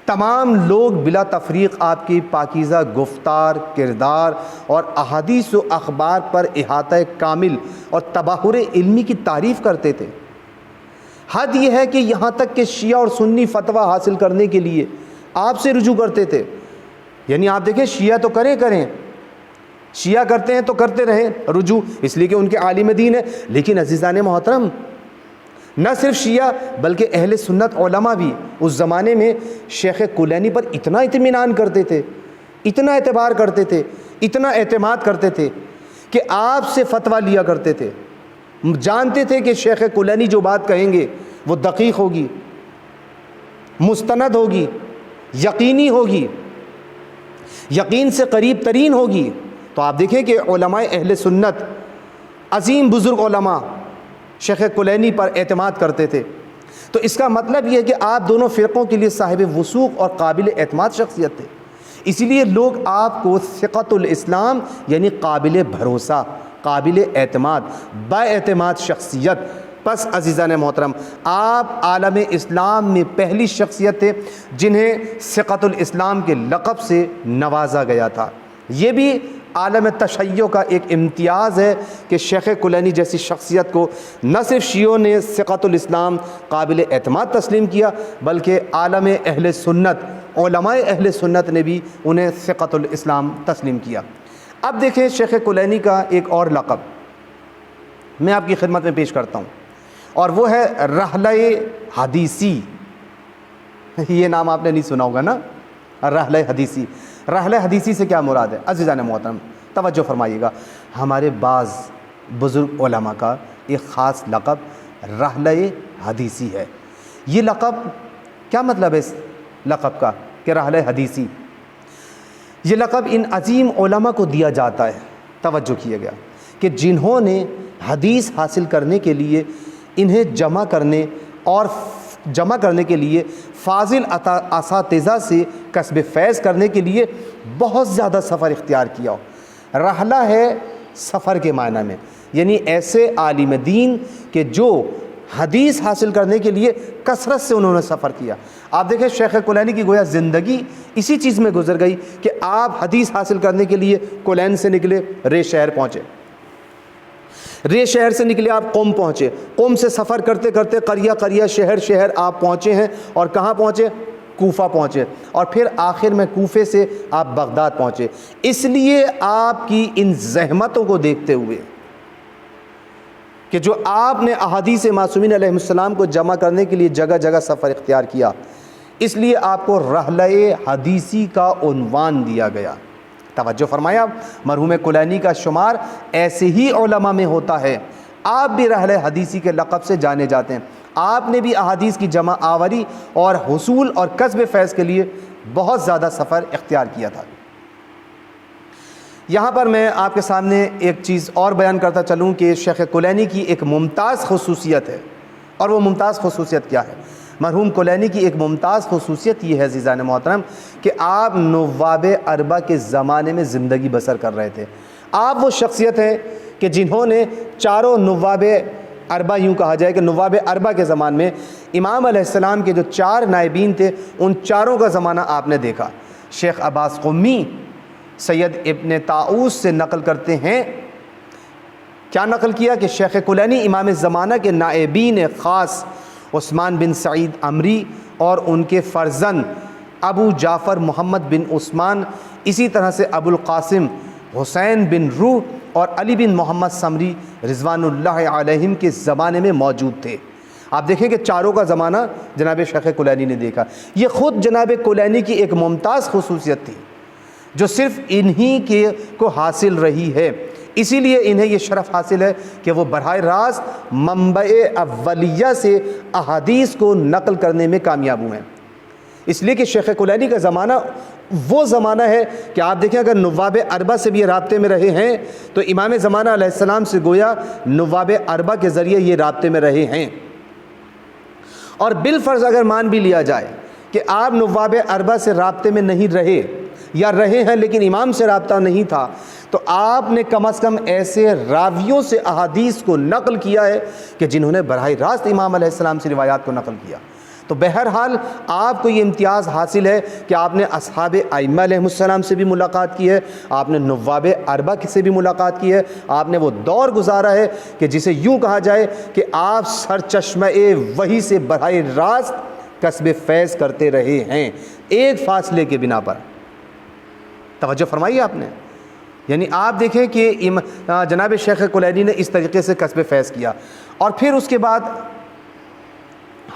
تمام لوگ بلا تفریق آپ کی پاکیزہ گفتار، کردار اور احادیث و اخبار پر احاطہ کامل اور تبحر علمی کی تعریف کرتے تھے۔ حد یہ ہے کہ یہاں تک کہ شیعہ اور سنی فتویٰ حاصل کرنے کے لیے آپ سے رجوع کرتے تھے۔ یعنی آپ دیکھیں شیعہ تو کریں، شیعہ کرتے ہیں تو کرتے رہیں رجوع، اس لیے کہ ان کے عالم دین ہے۔ لیکن عزیزان محترم، نہ صرف شیعہ بلکہ اہل سنت علماء بھی اس زمانے میں شیخ کلینی پر اتنا اطمینان کرتے تھے، اتنا اعتبار کرتے تھے، اتنا اعتماد کرتے تھے کہ آپ سے فتویٰ لیا کرتے تھے، جانتے تھے کہ شیخ کلینی جو بات کہیں گے وہ دقیق ہوگی، مستند ہوگی، یقینی ہوگی، یقین سے قریب ترین ہوگی۔ تو آپ دیکھیں کہ علماء اہل سنت، عظیم بزرگ علماء شیخ کلینی پر اعتماد کرتے تھے۔ تو اس کا مطلب یہ ہے کہ آپ دونوں فرقوں کے لیے صاحب وثوق اور قابل اعتماد شخصیت تھے، اسی لیے لوگ آپ کو ثقۃ الاسلام یعنی قابل بھروسہ، قابل اعتماد، با اعتماد شخصیت۔ پس عزیزان محترم، آپ عالم اسلام میں پہلی شخصیت تھے جنہیں ثقۃ الاسلام کے لقب سے نوازا گیا تھا۔ یہ بھی عالم تشیع کا ایک امتیاز ہے کہ شیخ کلینی جیسی شخصیت کو نہ صرف شیعوں نے ثقۃ الاسلام قابل اعتماد تسلیم کیا، بلکہ عالم اہل سنت، علماء اہل سنت نے بھی انہیں ثقۃ الاسلام تسلیم کیا۔ اب دیکھیں شیخ کلینی کا ایک اور لقب میں آپ کی خدمت میں پیش کرتا ہوں، اور وہ ہے رحلہ حدیثی۔ یہ نام آپ نے نہیں سنا ہوگا نا، رحلہ حدیثی۔ رحلہ حدیثی سے کیا مراد ہے؟ عزیزان محترم توجہ فرمائیے گا، ہمارے بعض بزرگ علماء کا ایک خاص لقب رحلہ حدیثی ہے۔ یہ لقب کیا مطلب ہے اس لقب کا کہ رحلہ حدیثی؟ یہ لقب ان عظیم علماء کو دیا جاتا ہے، توجہ کیا گیا، کہ جنہوں نے حدیث حاصل کرنے کے لیے انہیں جمع کرنے کے لیے فاضل اساتذہ سے کسب فیض کرنے کے لیے بہت زیادہ سفر اختیار کیا ہو۔ رحلہ ہے سفر کے معنی میں، یعنی ایسے عالم دین کہ جو حدیث حاصل کرنے کے لیے کثرت سے انہوں نے سفر کیا۔ آپ دیکھیں شیخ کلینی کی گویا زندگی اسی چیز میں گزر گئی کہ آپ حدیث حاصل کرنے کے لیے کلین سے نکلے، رے شہر پہنچے، رے شہر سے نکلے آپ قم پہنچے، قم سے سفر کرتے کرتے قریہ قریہ، شہر شہر آپ پہنچے ہیں، اور کہاں پہنچے؟ کوفہ پہنچے، اور پھر آخر میں کوفے سے آپ بغداد پہنچے۔ اس لیے آپ کی ان زحمتوں کو دیکھتے ہوئے کہ جو آپ نے احادیث معصومین علیہ السلام کو جمع کرنے کے لیے جگہ جگہ سفر اختیار کیا، اس لیے آپ کو رحلۂ حدیثی کا عنوان دیا گیا۔ توجہ فرمایا، مرحوم کلینی کا شمار ایسے ہی علماء میں ہوتا ہے۔ آپ بھی رحلۂ حدیثی کے لقب سے جانے جاتے ہیں۔ آپ نے بھی احادیث کی جمع آوری اور حصول اور کسب فیض کے لیے بہت زیادہ سفر اختیار کیا تھا۔ یہاں پر میں آپ کے سامنے ایک چیز اور بیان کرتا چلوں کہ شیخ کلینی کی ایک ممتاز خصوصیت ہے، اور وہ ممتاز خصوصیت کیا ہے؟ مرحوم کلینی کی ایک ممتاز خصوصیت یہ ہے عزیزان محترم کہ آپ نواب اربع کے زمانے میں زندگی بسر کر رہے تھے۔ آپ وہ شخصیت ہیں کہ جنہوں نے چاروں نواب اربع، یوں کہا جائے کہ نواب اربع کے زمان میں امام علیہ السلام کے جو 4 نائبین تھے ان چاروں کا زمانہ آپ نے دیکھا۔ شیخ عباس قمی سید ابن طاؤس سے نقل کرتے ہیں، کیا نقل کیا کہ شیخ کلینی امام زمانہ کے نائبین خاص عثمان بن سعید عمری اور ان کے فرزند ابو جعفر محمد بن عثمان، اسی طرح سے ابو القاسم حسین بن روح اور علی بن محمد سمری رضوان اللہ علیہم کے زمانے میں موجود تھے۔ آپ دیکھیں کہ چاروں کا زمانہ جناب شیخ کلینی نے دیکھا۔ یہ خود جناب کلینی کی ایک ممتاز خصوصیت تھی جو صرف انہی کے کو حاصل رہی ہے، اسی لیے انہیں یہ شرف حاصل ہے کہ وہ براہ راست منبع اولیہ سے احادیث کو نقل کرنے میں کامیاب ہوئے ہیں۔ اس لیے کہ شیخ کلینی کا زمانہ وہ زمانہ ہے کہ آپ دیکھیں اگر نواب اربع سے بھی یہ رابطے میں رہے ہیں تو امام زمانہ علیہ السلام سے گویا نواب اربع کے ذریعے یہ رابطے میں رہے ہیں۔ اور بالفرض اگر مان بھی لیا جائے کہ آپ نواب اربع سے رابطے میں نہیں رہے یا رہے ہیں لیکن امام سے رابطہ نہیں تھا، تو آپ نے کم از کم ایسے راویوں سے احادیث کو نقل کیا ہے کہ جنہوں نے براہ راست امام علیہ السلام سے روایات کو نقل کیا۔ تو بہرحال آپ کو یہ امتیاز حاصل ہے کہ آپ نے اصحاب ائمہ علیہ السلام سے بھی ملاقات کی ہے، آپ نے نواب اربع سے بھی ملاقات کی ہے، آپ نے وہ دور گزارا ہے کہ جسے یوں کہا جائے کہ آپ سرچشمہ وحی سے براہ راست کسب فیض کرتے رہے ہیں ایک فاصلے کے بنا پر۔ توجہ فرمائیے آپ نے، یعنی آپ دیکھیں کہ جناب شیخ کلینی نے اس طریقے سے کسب فیض کیا۔ اور پھر اس کے بعد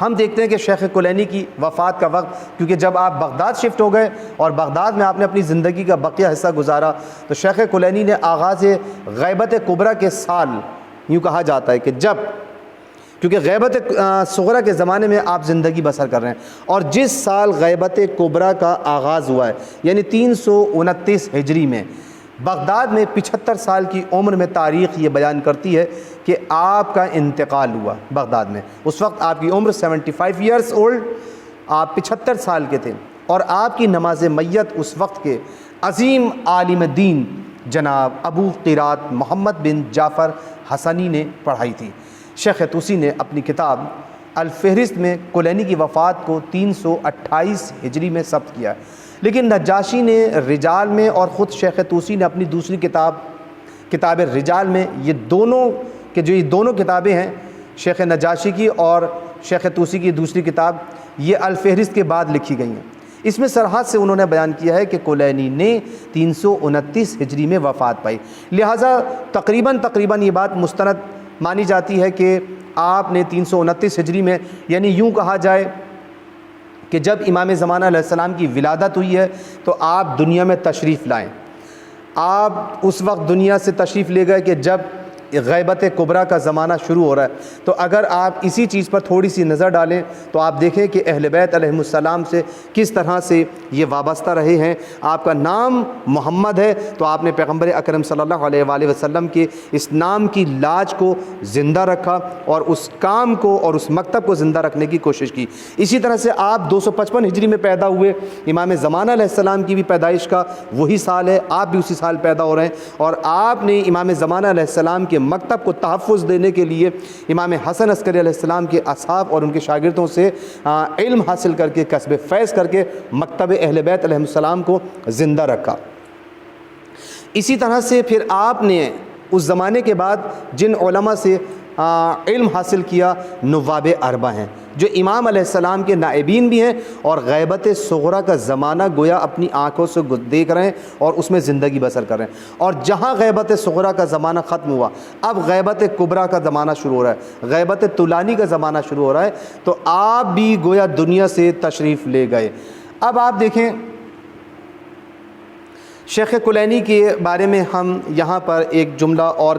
ہم دیکھتے ہیں کہ شیخ کلینی کی وفات کا وقت، کیونکہ جب آپ بغداد شفٹ ہو گئے اور بغداد میں آپ نے اپنی زندگی کا بقیہ حصہ گزارا، تو شیخ کلینی نے آغاز غیبت کبریٰ کے سال، یوں کہا جاتا ہے کہ جب، کیونکہ غیبت صغریٰ کے زمانے میں آپ زندگی بسر کر رہے ہیں، اور جس سال غیبت کبریٰ کا آغاز ہوا ہے یعنی 329 ہجری میں، بغداد میں 75 سال کی عمر میں تاریخ یہ بیان کرتی ہے کہ آپ کا انتقال ہوا بغداد میں۔ اس وقت آپ کی عمر 75 ایئرس اولڈ، آپ 75 سال کے تھے، اور آپ کی نماز میت اس وقت کے عظیم عالم دین جناب ابو قرات محمد بن جعفر حسنی نے پڑھائی تھی۔ شیخ طوسی نے اپنی کتاب الفہرست میں کلینی کی وفات کو 328 ہجری میں ثبت کیا ہے، لیکن نجاشی نے رجال میں اور خود شیخ طوسی نے اپنی دوسری کتاب رجال میں، یہ دونوں کتابیں ہیں، شیخ نجاشی کی اور شیخ طوسی کی دوسری کتاب، یہ الفہرست کے بعد لکھی گئی ہیں۔ اس میں صراحت سے انہوں نے بیان کیا ہے کہ کلینی نے 329 ہجری میں وفات پائی، لہٰذا تقریباً یہ بات مستند مانی جاتی ہے کہ آپ نے 329 ہجری میں، یعنی یوں کہا جائے کہ جب امام زمانہ علیہ السلام کی ولادت ہوئی ہے تو آپ دنیا میں تشریف لائیں۔ آپ اس وقت دنیا سے تشریف لے گئے کہ جب غیبت کبریٰ کا زمانہ شروع ہو رہا ہے، تو اگر آپ اسی چیز پر تھوڑی سی نظر ڈالیں تو آپ دیکھیں کہ اہل بیت علیہ السلام سے کس طرح سے یہ وابستہ رہے ہیں۔ آپ کا نام محمد ہے تو آپ نے پیغمبر اکرم صلی اللہ علیہ وآلہ وسلم کے اس نام کی لاج کو زندہ رکھا اور اس کام کو اور اس مکتب کو زندہ رکھنے کی کوشش کی۔ اسی طرح سے آپ 255 ہجری میں پیدا ہوئے، امام زمانہ علیہ السلام کی بھی پیدائش کا وہی سال ہے، آپ بھی اسی سال پیدا ہو رہے ہیں، اور آپ نے امام زمانہ علیہ السلام کے مکتب کو تحفظ دینے کے لیے امام حسن عسکری علیہ السلام کے اصحاب اور ان کے شاگردوں سے علم حاصل کر کے کسب فیض کر کے مکتب اہل بیت علیہ السلام کو زندہ رکھا۔ اسی طرح سے پھر آپ نے اس زمانے کے بعد جن علماء سے علم حاصل کیا، نواب اربع ہیں، جو امام علیہ السلام کے نائبین بھی ہیں اور غیبت صغریٰ کا زمانہ گویا اپنی آنکھوں سے دیکھ رہے ہیں اور اس میں زندگی بسر کر رہے ہیں، اور جہاں غیبت صغریٰ کا زمانہ ختم ہوا اب غیبت کبریٰ کا زمانہ شروع ہو رہا ہے، غیبت طولانی کا زمانہ شروع ہو رہا ہے، تو آپ بھی گویا دنیا سے تشریف لے گئے۔ اب آپ دیکھیں شیخ کلینی کے بارے میں ہم یہاں پر ایک جملہ اور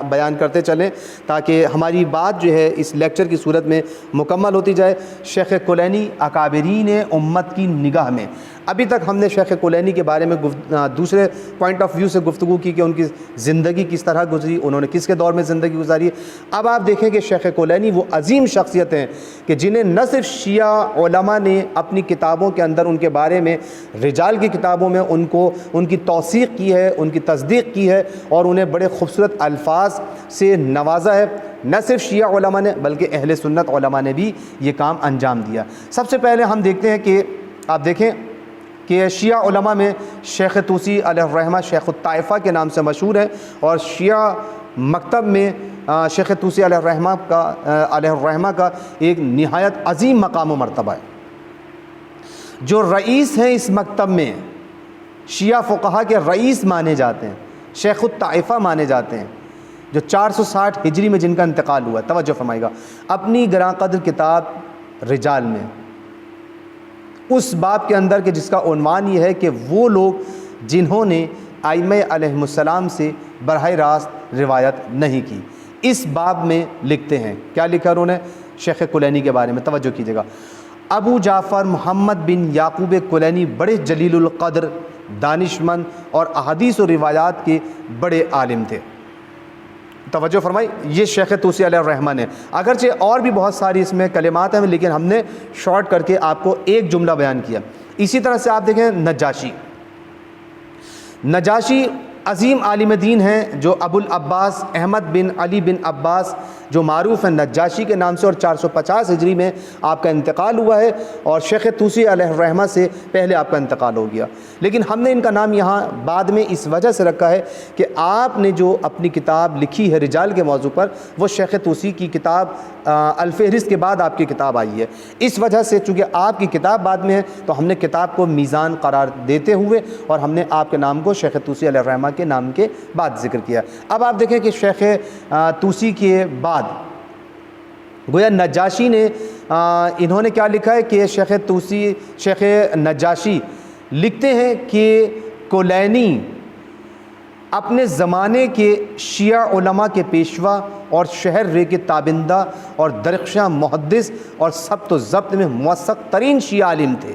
بیان کرتے چلیں تاکہ ہماری بات جو ہے اس لیکچر کی صورت میں مکمل ہوتی جائے۔ شیخ کلینی اکابرین امت کی نگاہ میں، ابھی تک ہم نے شیخ کلینی کے بارے میں دوسرے پوائنٹ آف ویو سے گفتگو کی کہ ان کی زندگی کس طرح گزری، انہوں نے کس کے دور میں زندگی گزاری۔ اب آپ دیکھیں کہ شیخ کلینی وہ عظیم شخصیت ہیں کہ جنہیں نہ صرف شیعہ علماء نے اپنی کتابوں کے اندر ان کے بارے میں، رجال کی کتابوں میں ان کی توثیق کی ہے، ان کی تصدیق کی ہے اور انہیں بڑے خوبصورت الفاظ سے نوازا ہے۔ نہ صرف شیعہ علماء نے بلکہ اہل سنت علماء نے بھی یہ کام انجام دیا۔ سب سے پہلے ہم دیکھتے ہیں کہ آپ دیکھیں کہ شیعہ علماء میں شیخ طوسی علیہ الرحمہ شیخ الطائفہ کے نام سے مشہور ہے، اور شیعہ مکتب میں شیخ طوسی علیہ الرحمہ کا ایک نہایت عظیم مقام و مرتبہ ہے۔ جو رئیس ہیں اس مکتب میں، شیعہ فقہا کے رئیس مانے جاتے ہیں، شیخ الطائفہ مانے جاتے ہیں، جو 460 ہجری میں جن کا انتقال ہوا ہے۔ توجہ فرمائے گا، اپنی گراں قدر کتاب رجال میں اس باب کے اندر کہ جس کا عنوان یہ ہے کہ وہ لوگ جنہوں نے ائمہ علیہم السلام سے براہ راست روایت نہیں کی، اس باب میں لکھتے ہیں۔ کیا لکھا انہوں نے؟ شیخ کلینی کے بارے میں توجہ کیجیے گا۔ ابو جعفر محمد بن یعقوب کلینی بڑے جلیل القدر، دانشمند اور احادیث و روایات کے بڑے عالم تھے۔ توجہ فرمائی، یہ شیخ طوسی علیہ الرحمہ نے، اگرچہ اور بھی بہت ساری اس میں کلمات ہیں لیکن ہم نے شارٹ کر کے آپ کو ایک جملہ بیان کیا۔ اسی طرح سے آپ دیکھیں نجاشی عظیم عالم دین ہیں، جو ابو العباس احمد بن علی بن عباس جو معروف ہیں نجاشی کے نام سے، اور 450 ہجری میں آپ کا انتقال ہوا ہے، اور شیخ طوسی علیہ الرحمہ سے پہلے آپ کا انتقال ہو گیا۔ لیکن ہم نے ان کا نام یہاں بعد میں اس وجہ سے رکھا ہے کہ آپ نے جو اپنی کتاب لکھی ہے رجال کے موضوع پر، وہ شیخ طوسی کی کتاب الفہرست کے بعد آپ کی کتاب آئی ہے۔ اس وجہ سے چونکہ آپ کی کتاب بعد میں ہے تو ہم نے کتاب کو میزان قرار دیتے ہوئے اور ہم نے آپ کے نام کو شیخ طوسی علیہ الرحمہ کے نام کے بعد ذکر کیا۔ اب آپ دیکھیں کہ شیخ طوسی کے بعد گویا نجاشی نے انہوں نے کیا لکھا ہے کہ شیخ نجاشی لکھتے ہیں کہ کلینی اپنے زمانے کے شیعہ علماء کے پیشوا اور شہر رے کے تابندہ اور درخشاں محدث اور ثبت و ضبط میں موثق ترین شیعہ عالم تھے۔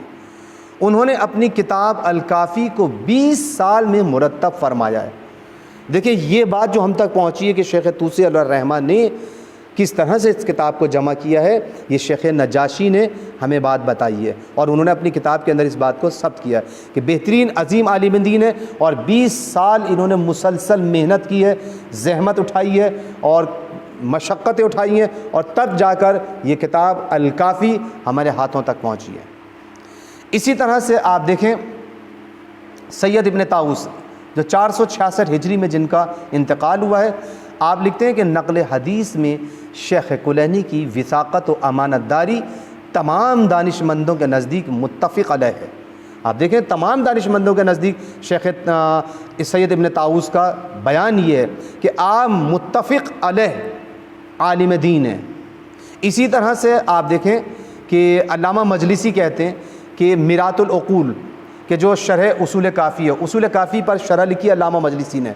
انہوں نے اپنی کتاب الکافی کو 20 سال میں مرتب فرمایا ہے۔ دیکھیں یہ بات جو ہم تک پہنچی ہے کہ شیخ طوسی علیہ الرحمہ نے کس طرح سے اس کتاب کو جمع کیا ہے، یہ شیخ نجاشی نے ہمیں بات بتائی ہے، اور انہوں نے اپنی کتاب کے اندر اس بات کو ثبت کیا ہے کہ بہترین عظیم عالم دین ہے، اور 20 سال انہوں نے مسلسل محنت کی ہے، زحمت اٹھائی ہے اور مشقتیں اٹھائی ہیں، اور تب جا کر یہ کتاب الکافی ہمارے ہاتھوں تک پہنچی ہے۔ اسی طرح سے آپ دیکھیں سید ابن طاؤس جو 466 ہجری میں جن کا انتقال ہوا ہے، آپ لکھتے ہیں کہ نقل حدیث میں شیخ کلینی کی وثاقت و امانت داری تمام دانشمندوں کے نزدیک متفق علیہ ہے۔ آپ دیکھیں تمام دانشمندوں کے نزدیک شیخ سید ابن طاؤس کا بیان یہ ہے کہ آپ متفق علیہ عالم دین ہیں۔ اسی طرح سے آپ دیکھیں کہ علامہ مجلسی کہتے ہیں کہ میرات العقول کہ جو شرح اصول کافی ہے، اصول کافی پر شرح لکھی علامہ مجلسی نے،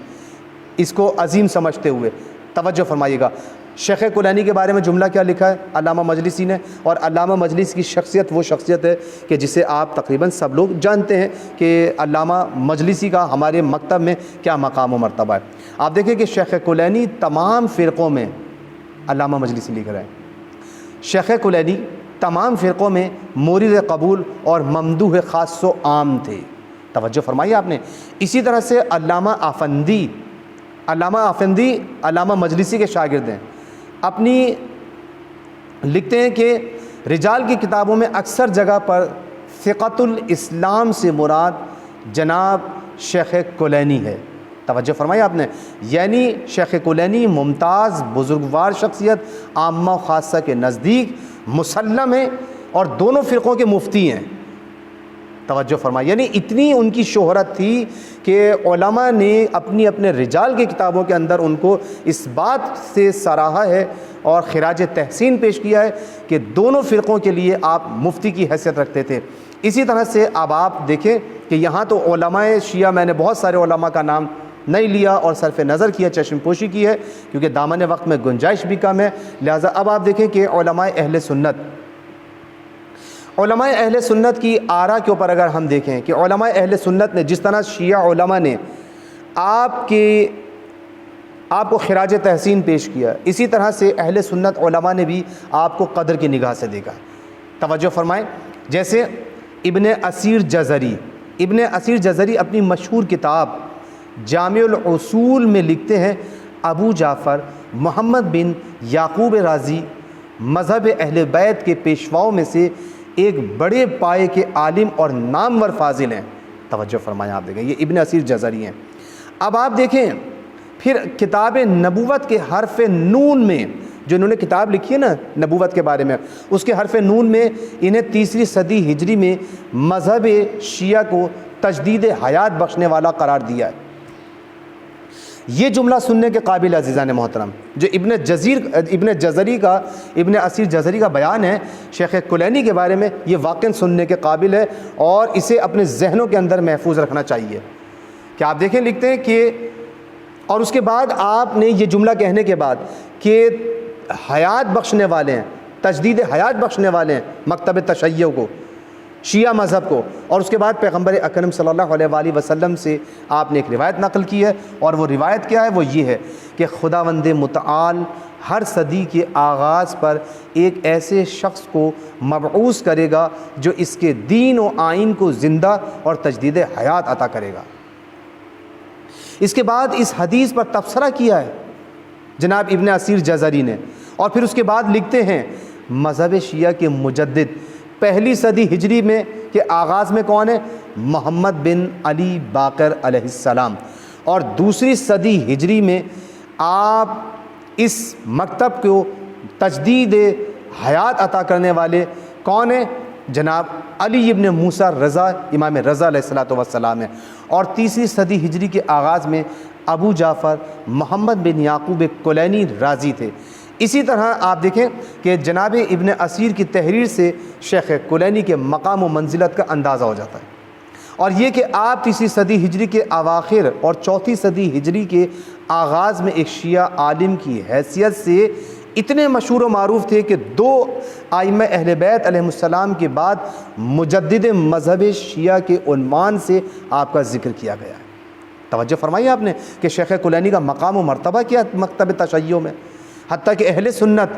اس کو عظیم سمجھتے ہوئے توجہ فرمائیے گا۔ شیخ کلینی کے بارے میں جملہ کیا لکھا ہے علامہ مجلسی نے، اور علامہ مجلسی کی شخصیت وہ شخصیت ہے کہ جسے آپ تقریباً سب لوگ جانتے ہیں کہ علامہ مجلسی کا ہمارے مکتب میں کیا مقام و مرتبہ ہے۔ آپ دیکھیں کہ شیخ کلینی تمام فرقوں میں، علامہ مجلسی لکھ رہے ہیں، شیخ کلینی تمام فرقوں میں مورد قبول اور ممدوح خاص و عام تھے۔ توجہ فرمائیے آپ نے۔ اسی طرح سے علامہ آفندی علامہ مجلسی کے شاگرد ہیں، اپنی لکھتے ہیں کہ رجال کی کتابوں میں اکثر جگہ پر ثقۃ الاسلام سے مراد جناب شیخ کلینی ہے۔ توجہ فرمائی آپ نے، یعنی شیخ کلینی ممتاز بزرگوار شخصیت، عامہ و خاصہ کے نزدیک مسلم ہیں اور دونوں فرقوں کے مفتی ہیں۔ توجہ فرمائی، یعنی اتنی ان کی شہرت تھی کہ علماء نے اپنے رجال کی کتابوں کے اندر ان کو اس بات سے سراہا ہے اور خراج تحسین پیش کیا ہے کہ دونوں فرقوں کے لیے آپ مفتی کی حیثیت رکھتے تھے۔ اسی طرح سے اب آپ دیکھیں کہ یہاں تو علماء شیعہ، میں نے بہت سارے علماء کا نام نہیں لیا اور صرف نظر کیا، چشم پوشی کی ہے کیونکہ دامن وقت میں گنجائش بھی کم ہے، لہٰذا اب آپ دیکھیں کہ علماء اہل سنت کی آراء کے اوپر اگر ہم دیکھیں کہ علماء اہل سنت نے جس طرح شیعہ علماء نے آپ کو خراج تحسین پیش کیا، اسی طرح سے اہل سنت علماء نے بھی آپ کو قدر کی نگاہ سے دیکھا۔ توجہ فرمائیں، جیسے ابن اسیر جزری اپنی مشہور کتاب جامع الاصول میں لکھتے ہیں، ابو جعفر محمد بن یعقوب رازی مذہب اہل بیت کے پیشواؤں میں سے ایک بڑے پائے کے عالم اور نامور فاضل ہیں۔ توجہ فرمائیں، آپ دیکھیں یہ ابن اسیر جزری ہیں۔ اب آپ دیکھیں پھر کتاب نبوت کے حرف نون میں جو انہوں نے کتاب لکھی ہے نا نبوت کے بارے میں، اس کے حرف نون میں انہیں 3 صدی ہجری میں مذہب شیعہ کو تجدید حیات بخشنے والا قرار دیا ہے۔ یہ جملہ سننے کے قابل عزیزان محترم جو ابن اسیر جزری کا بیان ہے شیخ کلینی کے بارے میں، یہ واقعاً سننے کے قابل ہے اور اسے اپنے ذہنوں کے اندر محفوظ رکھنا چاہیے۔ کہ آپ دیکھیں لکھتے ہیں کہ اور اس کے بعد آپ نے یہ جملہ کہنے کے بعد کہ حیات بخشنے والے ہیں، تجدید حیات بخشنے والے ہیں مکتب تشیع کو، شیعہ مذہب کو، اور اس کے بعد پیغمبر اکرم صلی اللہ علیہ وآلہ وسلم سے آپ نے ایک روایت نقل کی ہے، اور وہ روایت کیا ہے؟ وہ یہ ہے کہ خداوند متعال ہر صدی کے آغاز پر ایک ایسے شخص کو مبعوث کرے گا جو اس کے دین و آئین کو زندہ اور تجدید حیات عطا کرے گا۔ اس کے بعد اس حدیث پر تبصرہ کیا ہے جناب ابن اسیر جزری نے، اور پھر اس کے بعد لکھتے ہیں مذہب شیعہ کے مجدد 1 صدی ہجری میں کے آغاز میں کون ہے؟ محمد بن علی باقر علیہ السلام، اور 2 صدی ہجری میں آپ اس مکتب کو تجدید حیات عطا کرنے والے کون ہیں؟ جناب علی ابن موسیٰ رضا، امام رضا علیہ السلام ہے، اور 3 صدی ہجری کے آغاز میں ابو جعفر محمد بن یعقوب کلینی رازی تھے۔ اسی طرح آپ دیکھیں کہ جناب ابن اسیر کی تحریر سے شیخ کلینی کے مقام و منزلت کا اندازہ ہو جاتا ہے، اور یہ کہ آپ 3 صدی ہجری کے اواخر اور 4 صدی ہجری کے آغاز میں ایک شیعہ عالم کی حیثیت سے اتنے مشہور و معروف تھے کہ 2 ائمہ اہل بیت علیہ السلام کے بعد مجدد مذہب شیعہ کے عنوان سے آپ کا ذکر کیا گیا ہے۔ توجہ فرمائیے آپ نے کہ شیخ کلینی کا مقام و مرتبہ کیا مکتب تشیع میں، حتیٰ کہ اہل سنت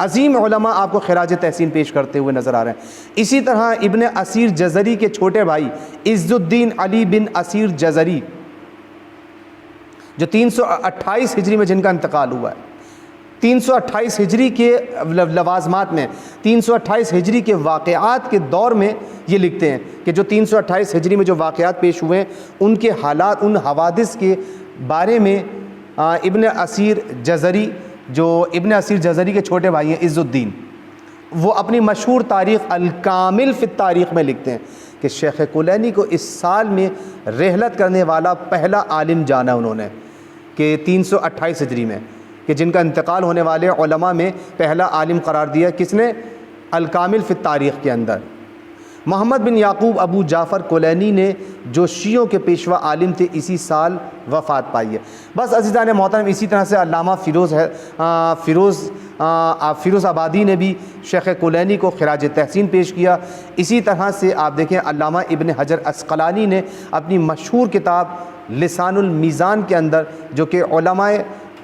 عظیم علماء آپ کو خراج تحسین پیش کرتے ہوئے نظر آ رہے ہیں۔ اسی طرح ابن اسیر جزری کے چھوٹے بھائی عز الدین علی بن اسیر جزری جو 328 ہجری میں جن کا انتقال ہوا ہے، 328 ہجری کے لوازمات میں 328 ہجری کے واقعات کے دور میں یہ لکھتے ہیں کہ جو 328 ہجری میں جو واقعات پیش ہوئے ہیں ان کے حالات، ان حوادث کے بارے میں ابن اسیر جزری، جو ابن اسیر جزری کے چھوٹے بھائی ہیں عز الدین، وہ اپنی مشہور تاریخ الکامل فی التاریخ میں لکھتے ہیں کہ شیخ کلینی کو اس سال میں رحلت کرنے والا پہلا عالم جانا انہوں نے، کہ 328 ہجری میں، کہ جن کا انتقال ہونے والے علماء میں پہلا عالم قرار دیا کس نے؟ الکامل فی التاریخ کے اندر محمد بن یعقوب ابو جعفر کلینی نے، جو شیعوں کے پیشوا عالم تھے، اسی سال وفات پائی ہے۔ بس عزیزان محترم، اسی طرح سے علامہ فیروز آبادی نے بھی شیخ کلینی کو خراج تحسین پیش کیا۔ اسی طرح سے آپ دیکھیں علامہ ابن حجر عسقلانی نے اپنی مشہور کتاب لسان المیزان کے اندر، جو کہ علماء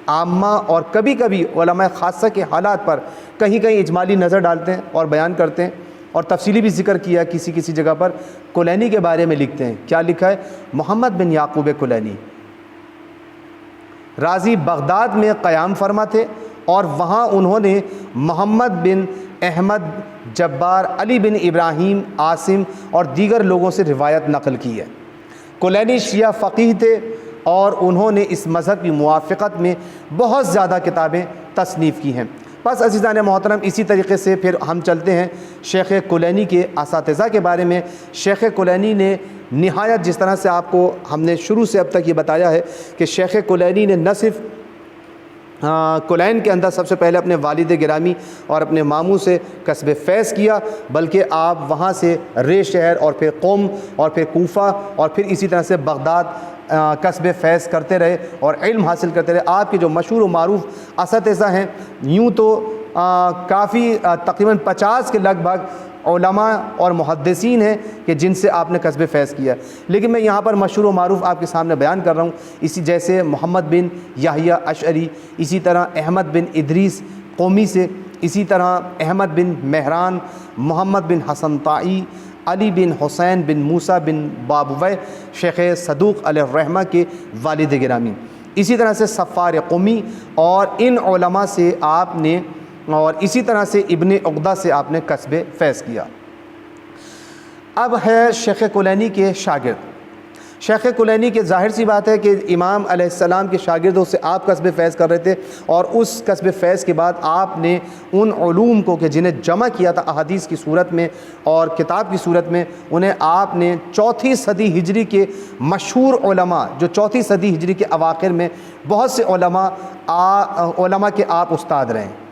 عامہ اور کبھی کبھی علماء خاصہ کے حالات پر کہیں کہیں اجمالی نظر ڈالتے ہیں اور بیان کرتے ہیں، اور تفصیلی بھی ذکر کیا کسی کسی جگہ پر، کلینی کے بارے میں لکھتے ہیں۔ کیا لکھا ہے؟ محمد بن یعقوب کلینی رازی بغداد میں قیام فرما تھے، اور وہاں انہوں نے محمد بن احمد جبار، علی بن ابراہیم، عاصم اور دیگر لوگوں سے روایت نقل کی ہے۔ کلینی شیعہ فقیہ تھے اور انہوں نے اس مذہب کی موافقت میں بہت زیادہ کتابیں تصنیف کی ہیں۔ بس عزیزان محترم، اسی طریقے سے پھر ہم چلتے ہیں شیخ کلینی کے اساتذہ کے بارے میں۔ شیخ کلینی نے نہایت، جس طرح سے آپ کو ہم نے شروع سے اب تک یہ بتایا ہے کہ شیخ کلینی نے نہ صرف کلین کے اندر سب سے پہلے اپنے والد گرامی اور اپنے ماموں سے کسب فیض کیا، بلکہ آپ وہاں سے رے شہر اور پھر قم اور پھر کوفہ اور پھر اسی طرح سے بغداد کسب فیض کرتے رہے اور علم حاصل کرتے رہے۔ آپ کے جو مشہور و معروف اساتذہ ہیں، یوں تو کافی تقریباً 50 کے لگ بھگ علماء اور محدثین ہیں کہ جن سے آپ نے کسب فیض کیا، لیکن میں یہاں پر مشہور و معروف آپ کے سامنے بیان کر رہا ہوں۔ اسی جیسے محمد بن یحییٰ اشعری، اسی طرح احمد بن ادریس قومی سے، اسی طرح احمد بن مہران، محمد بن حسن طائی، علی بن حسین بن موسیٰ بن بابویہ شیخ صدوق علیہ الرحمہ کے والد گرامی، اسی طرح سے صفار قمی، اور ان علماء سے آپ نے، اور اسی طرح سے ابن عقدہ سے آپ نے کسب فیض کیا۔ اب ہے شیخ کلینی کے شاگرد۔ شیخ کلینی کے ظاہر سی بات ہے کہ امام علیہ السلام کے شاگردوں سے آپ کسب فیض کر رہے تھے، اور اس کسب فیض کے بعد آپ نے ان علوم کو کہ جنہیں جمع کیا تھا احادیث کی صورت میں اور کتاب کی صورت میں، انہیں آپ نے 4 صدی ہجری کے مشہور علماء، جو 4 صدی ہجری کے اواخر میں بہت سے علماء کے آپ استاد رہے ہیں،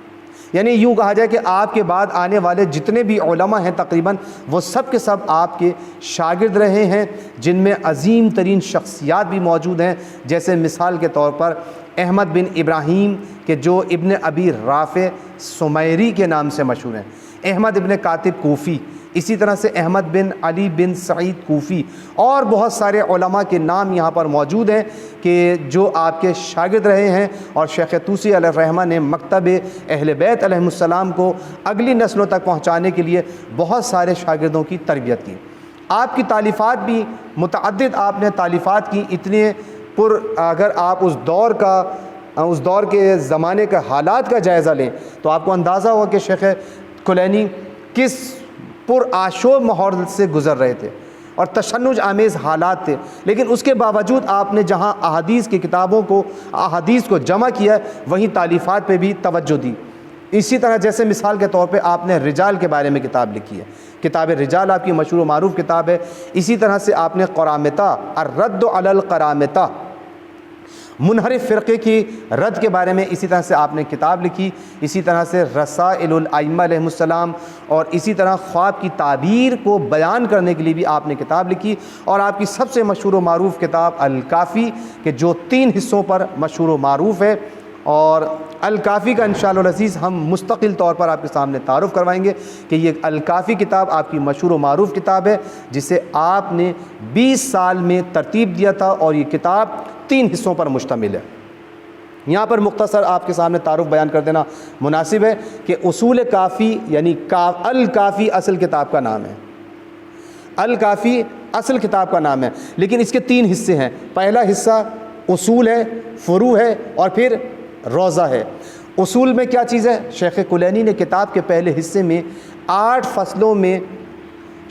یعنی یوں کہا جائے کہ آپ کے بعد آنے والے جتنے بھی علماء ہیں تقریباً وہ سب کے سب آپ کے شاگرد رہے ہیں، جن میں عظیم ترین شخصیات بھی موجود ہیں، جیسے مثال کے طور پر احمد بن ابراہیم کہ جو ابن ابی رافع سمیری کے نام سے مشہور ہیں، احمد ابن کاتب کوفی، اسی طرح سے احمد بن علی بن سعید کوفی، اور بہت سارے علماء کے نام یہاں پر موجود ہیں کہ جو آپ کے شاگرد رہے ہیں، اور شیخ طوسی علیہ الرحمہ نے مکتب اہل بیت علیہ السلام کو اگلی نسلوں تک پہنچانے کے لیے بہت سارے شاگردوں کی تربیت کی۔ آپ کی تالیفات بھی متعدد آپ نے تالیفات کی، اتنے اگر آپ اس دور کے زمانے کے حالات کا جائزہ لیں تو آپ کو اندازہ ہوگا کہ شیخ کلینی کس پرآشوب ماحول سے گزر رہے تھے اور تشنج آمیز حالات تھے، لیکن اس کے باوجود آپ نے جہاں احادیث کی کتابوں کو، احادیث کو جمع کیا، وہیں تالیفات پہ بھی توجہ دی۔ اسی طرح جیسے مثال کے طور پہ آپ نے رجال کے بارے میں کتاب لکھی ہے، کتاب رجال آپ کی مشہور و معروف کتاب ہے۔ اسی طرح سے آپ نے قرامطہ، الرد علی القرامطہ، منحرف فرقے کی رد کے بارے میں اسی طرح سے آپ نے کتاب لکھی۔ اسی طرح سے رسائل الائمہ علیہم السلام، اور اسی طرح خواب کی تعبیر کو بیان کرنے کے لیے بھی آپ نے کتاب لکھی، اور آپ کی سب سے مشہور و معروف کتاب الکافی کہ جو 3 حصوں پر مشہور و معروف ہے، اور الکافی کا انشاءاللہ العزیز ہم مستقل طور پر آپ کے سامنے تعارف کروائیں گے کہ یہ الکافی کتاب آپ کی مشہور و معروف کتاب ہے، جسے آپ نے 20 سال میں ترتیب دیا تھا، اور یہ کتاب 3 حصوں پر مشتمل ہے۔ یہاں پر مختصر آپ کے سامنے تعارف بیان کر دینا مناسب ہے کہ اصول کافی یعنی الکافی اصل کتاب کا نام ہے، الکافی اصل کتاب کا نام ہے، لیکن اس کے 3 حصے ہیں۔ پہلا حصہ اصول ہے، فروع ہے، اور پھر روضہ ہے۔ اصول میں کیا چیز ہے؟ شیخ کلینی نے کتاب کے پہلے حصے میں 8 فصلوں میں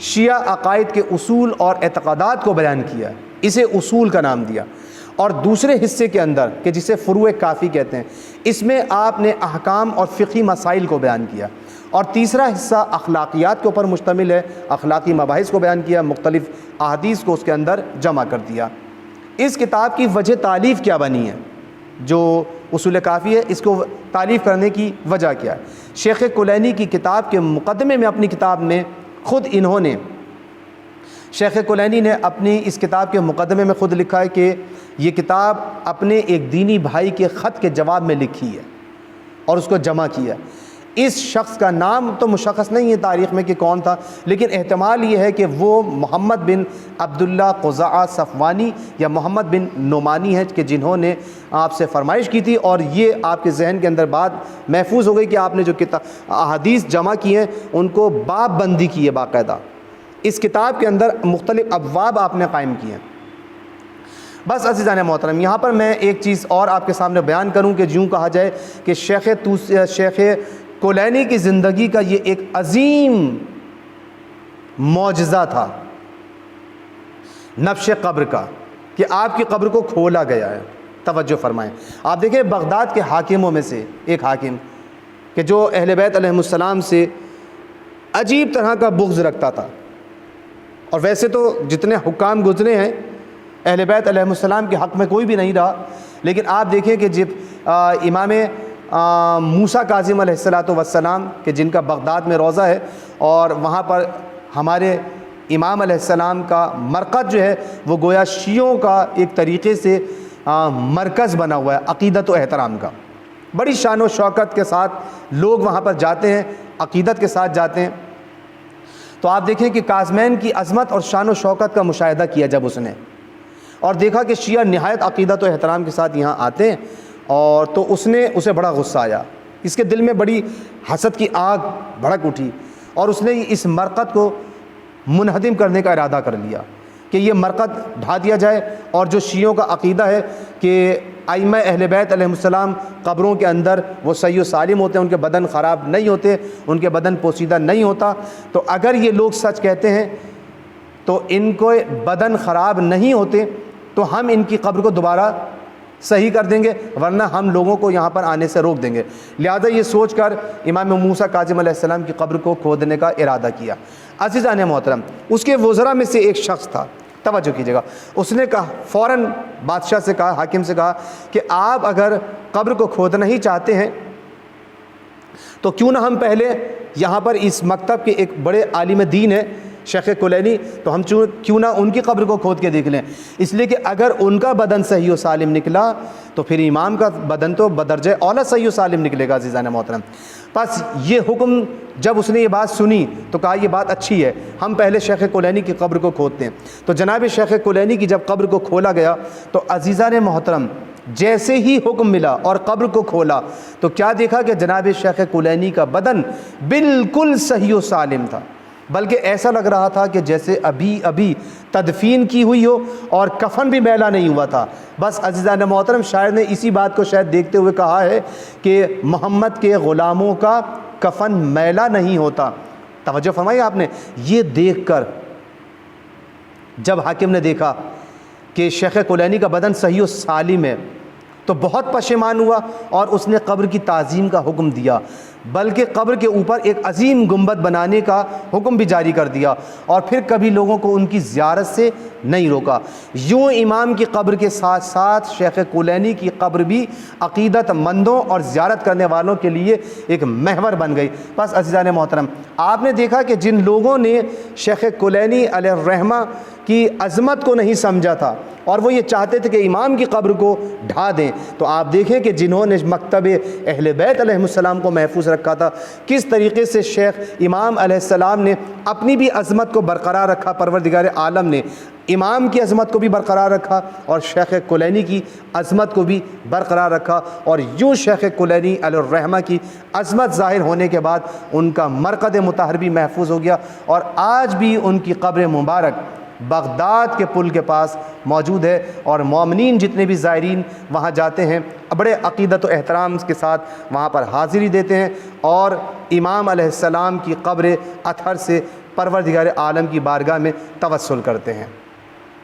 شیعہ عقائد کے اصول اور اعتقادات کو بیان کیا، اسے اصول کا نام دیا۔ اور دوسرے حصے کے اندر کہ جسے فروع کافی کہتے ہیں، اس میں آپ نے احکام اور فقہی مسائل کو بیان کیا۔ اور تیسرا حصہ اخلاقیات کے اوپر مشتمل ہے، اخلاقی مباحث کو بیان کیا، مختلف احادیث کو اس کے اندر جمع کر دیا۔ اس کتاب کی وجہ تالیف کیا بنی ہے؟ جو اصول کافی ہے، اس کو تالیف کرنے کی وجہ کیا ہے؟ شیخ کلینی کی کتاب کے مقدمے میں، اپنی کتاب میں خود انہوں نے، شیخ کلینی نے اپنی اس کتاب کے مقدمے میں خود لکھا ہے کہ یہ کتاب اپنے ایک دینی بھائی کے خط کے جواب میں لکھی ہے اور اس کو جمع کیا۔ اس شخص کا نام تو مشخص نہیں ہے تاریخ میں کہ کون تھا، لیکن احتمال یہ ہے کہ وہ محمد بن عبداللہ قزاعہ صفوانی یا محمد بن نعمانی ہے کہ جنہوں نے آپ سے فرمائش کی تھی، اور یہ آپ کے ذہن کے اندر بات محفوظ ہو گئی کہ آپ نے جو احادیث جمع کی ہیں ان کو باب بندی کی ہے باقاعدہ۔ اس کتاب کے اندر مختلف ابواب آپ نے قائم کیے ہیں۔ بس عزیزان محترم، یہاں پر میں ایک چیز اور آپ کے سامنے بیان کروں کہ یوں کہا جائے کہ شیخ کلینی کی زندگی کا یہ ایک عظیم معجزہ تھا، نبش قبر کا۔ کہ آپ کی قبر کو کھولا گیا ہے۔ توجہ فرمائیں، آپ دیکھیں بغداد کے حاکموں میں سے ایک حاکم کہ جو اہل بیت علیہم السلام سے عجیب طرح کا بغض رکھتا تھا، اور ویسے تو جتنے حکام گزرے ہیں اہل بیت علیہم السلام کے حق میں کوئی بھی نہیں رہا، لیکن آپ دیکھیں کہ جب امام موسیٰ کاظم علیہ السلام کہ جن کا بغداد میں روضہ ہے، اور وہاں پر ہمارے امام علیہ السلام کا مرکز جو ہے وہ گویا شیعوں کا ایک طریقے سے مرکز بنا ہوا ہے عقیدت و احترام کا، بڑی شان و شوکت کے ساتھ لوگ وہاں پر جاتے ہیں، عقیدت کے ساتھ جاتے ہیں۔ تو آپ دیکھیں کہ کاظمین کی عظمت اور شان و شوکت کا مشاہدہ کیا جب اس نے، اور دیکھا کہ شیعہ نہایت عقیدت و احترام کے ساتھ یہاں آتے ہیں، اور تو اسے بڑا غصہ آیا، اس کے دل میں بڑی حسد کی آگ بھڑک اٹھی، اور اس نے اس مرقد کو منہدم کرنے کا ارادہ کر لیا کہ یہ مرقد ڈھا دیا جائے، اور جو شیعوں کا عقیدہ ہے کہ ائمہ اہل بیت علیہ السلام قبروں کے اندر وہ صحیح و سالم ہوتے ہیں، ان کے بدن خراب نہیں ہوتے، ان کے بدن پوسیدہ نہیں ہوتا، تو اگر یہ لوگ سچ کہتے ہیں تو ان کو بدن خراب نہیں ہوتے تو ہم ان کی قبر کو دوبارہ صحیح کر دیں گے، ورنہ ہم لوگوں کو یہاں پر آنے سے روک دیں گے۔ لہذا یہ سوچ کر امام موسیٰ کاظم علیہ السلام کی قبر کو کھودنے کا ارادہ کیا۔ عزیزان محترم، اس کے وزراء میں سے ایک شخص تھا، توجہ کیجیے گا، اس نے کہا، فوراً بادشاہ سے کہا، حاکم سے کہا کہ آپ اگر قبر کو کھودنا ہی چاہتے ہیں تو کیوں نہ ہم پہلے یہاں پر اس مکتب کے ایک بڑے عالم دین ہیں شیخ کلینی، تو ہم کیوں نہ ان کی قبر کو کھود کے دیکھ لیں، اس لیے کہ اگر ان کا بدن صحیح و سالم نکلا تو پھر امام کا بدن تو بدرجہ اولا صحیح و سالم نکلے گا۔ عزیزان محترم، بس یہ حکم جب اس نے یہ بات سنی تو کہا یہ بات اچھی ہے، ہم پہلے شیخ کلینی کی قبر کو کھودتے ہیں۔ تو جناب شیخ کلینی کی جب قبر کو کھولا گیا تو عزیزان محترم جیسے ہی حکم ملا اور قبر کو کھولا تو کیا دیکھا کہ جناب شیخ کلینی کا بدن بالکل صحیح و سالم تھا، بلکہ ایسا لگ رہا تھا کہ جیسے ابھی تدفین کی ہوئی ہو، اور کفن بھی میلا نہیں ہوا تھا۔ بس عزیزان محترم، شاعر نے اسی بات کو شاید دیکھتے ہوئے کہا ہے کہ محمد کے غلاموں کا کفن میلا نہیں ہوتا۔ توجہ فرمائی آپ نے، یہ دیکھ کر جب حاکم نے دیکھا کہ شیخ کلینی کا بدن صحیح و سالم ہے تو بہت پشیمان ہوا، اور اس نے قبر کی تعظیم کا حکم دیا، بلکہ قبر کے اوپر ایک عظیم گنبد بنانے کا حکم بھی جاری کر دیا، اور پھر کبھی لوگوں کو ان کی زیارت سے نہیں روکا۔ یوں امام کی قبر کے ساتھ ساتھ شیخ کلینی کی قبر بھی عقیدت مندوں اور زیارت کرنے والوں کے لیے ایک محور بن گئی۔ بس عزیزان محترم، آپ نے دیکھا کہ جن لوگوں نے شیخ کلینی علیہ الرحمہ کی عظمت کو نہیں سمجھا تھا اور وہ یہ چاہتے تھے کہ امام کی قبر کو ڈھا دیں، تو آپ دیکھیں کہ جنہوں نے مکتب اہل بیت علیہ السلام کو محفوظ رکھا تھا، کس طریقے سے شیخ امام علیہ السلام نے اپنی بھی عظمت کو برقرار رکھا، پروردگار عالم نے امام کی عظمت کو بھی برقرار رکھا اور شیخ کلینی کی عظمت کو بھی برقرار رکھا، اور یوں شیخ کلینی علیہ الرحمہ کی عظمت ظاہر ہونے کے بعد ان کا مرقد مطہر بھی محفوظ ہو گیا، اور آج بھی ان کی قبر مبارک بغداد کے پل کے پاس موجود ہے، اور مومنین جتنے بھی زائرین وہاں جاتے ہیں بڑے عقیدت و احترام کے ساتھ وہاں پر حاضری دیتے ہیں، اور امام علیہ السلام کی قبر اطہر سے پروردگار عالم کی بارگاہ میں توسل کرتے ہیں۔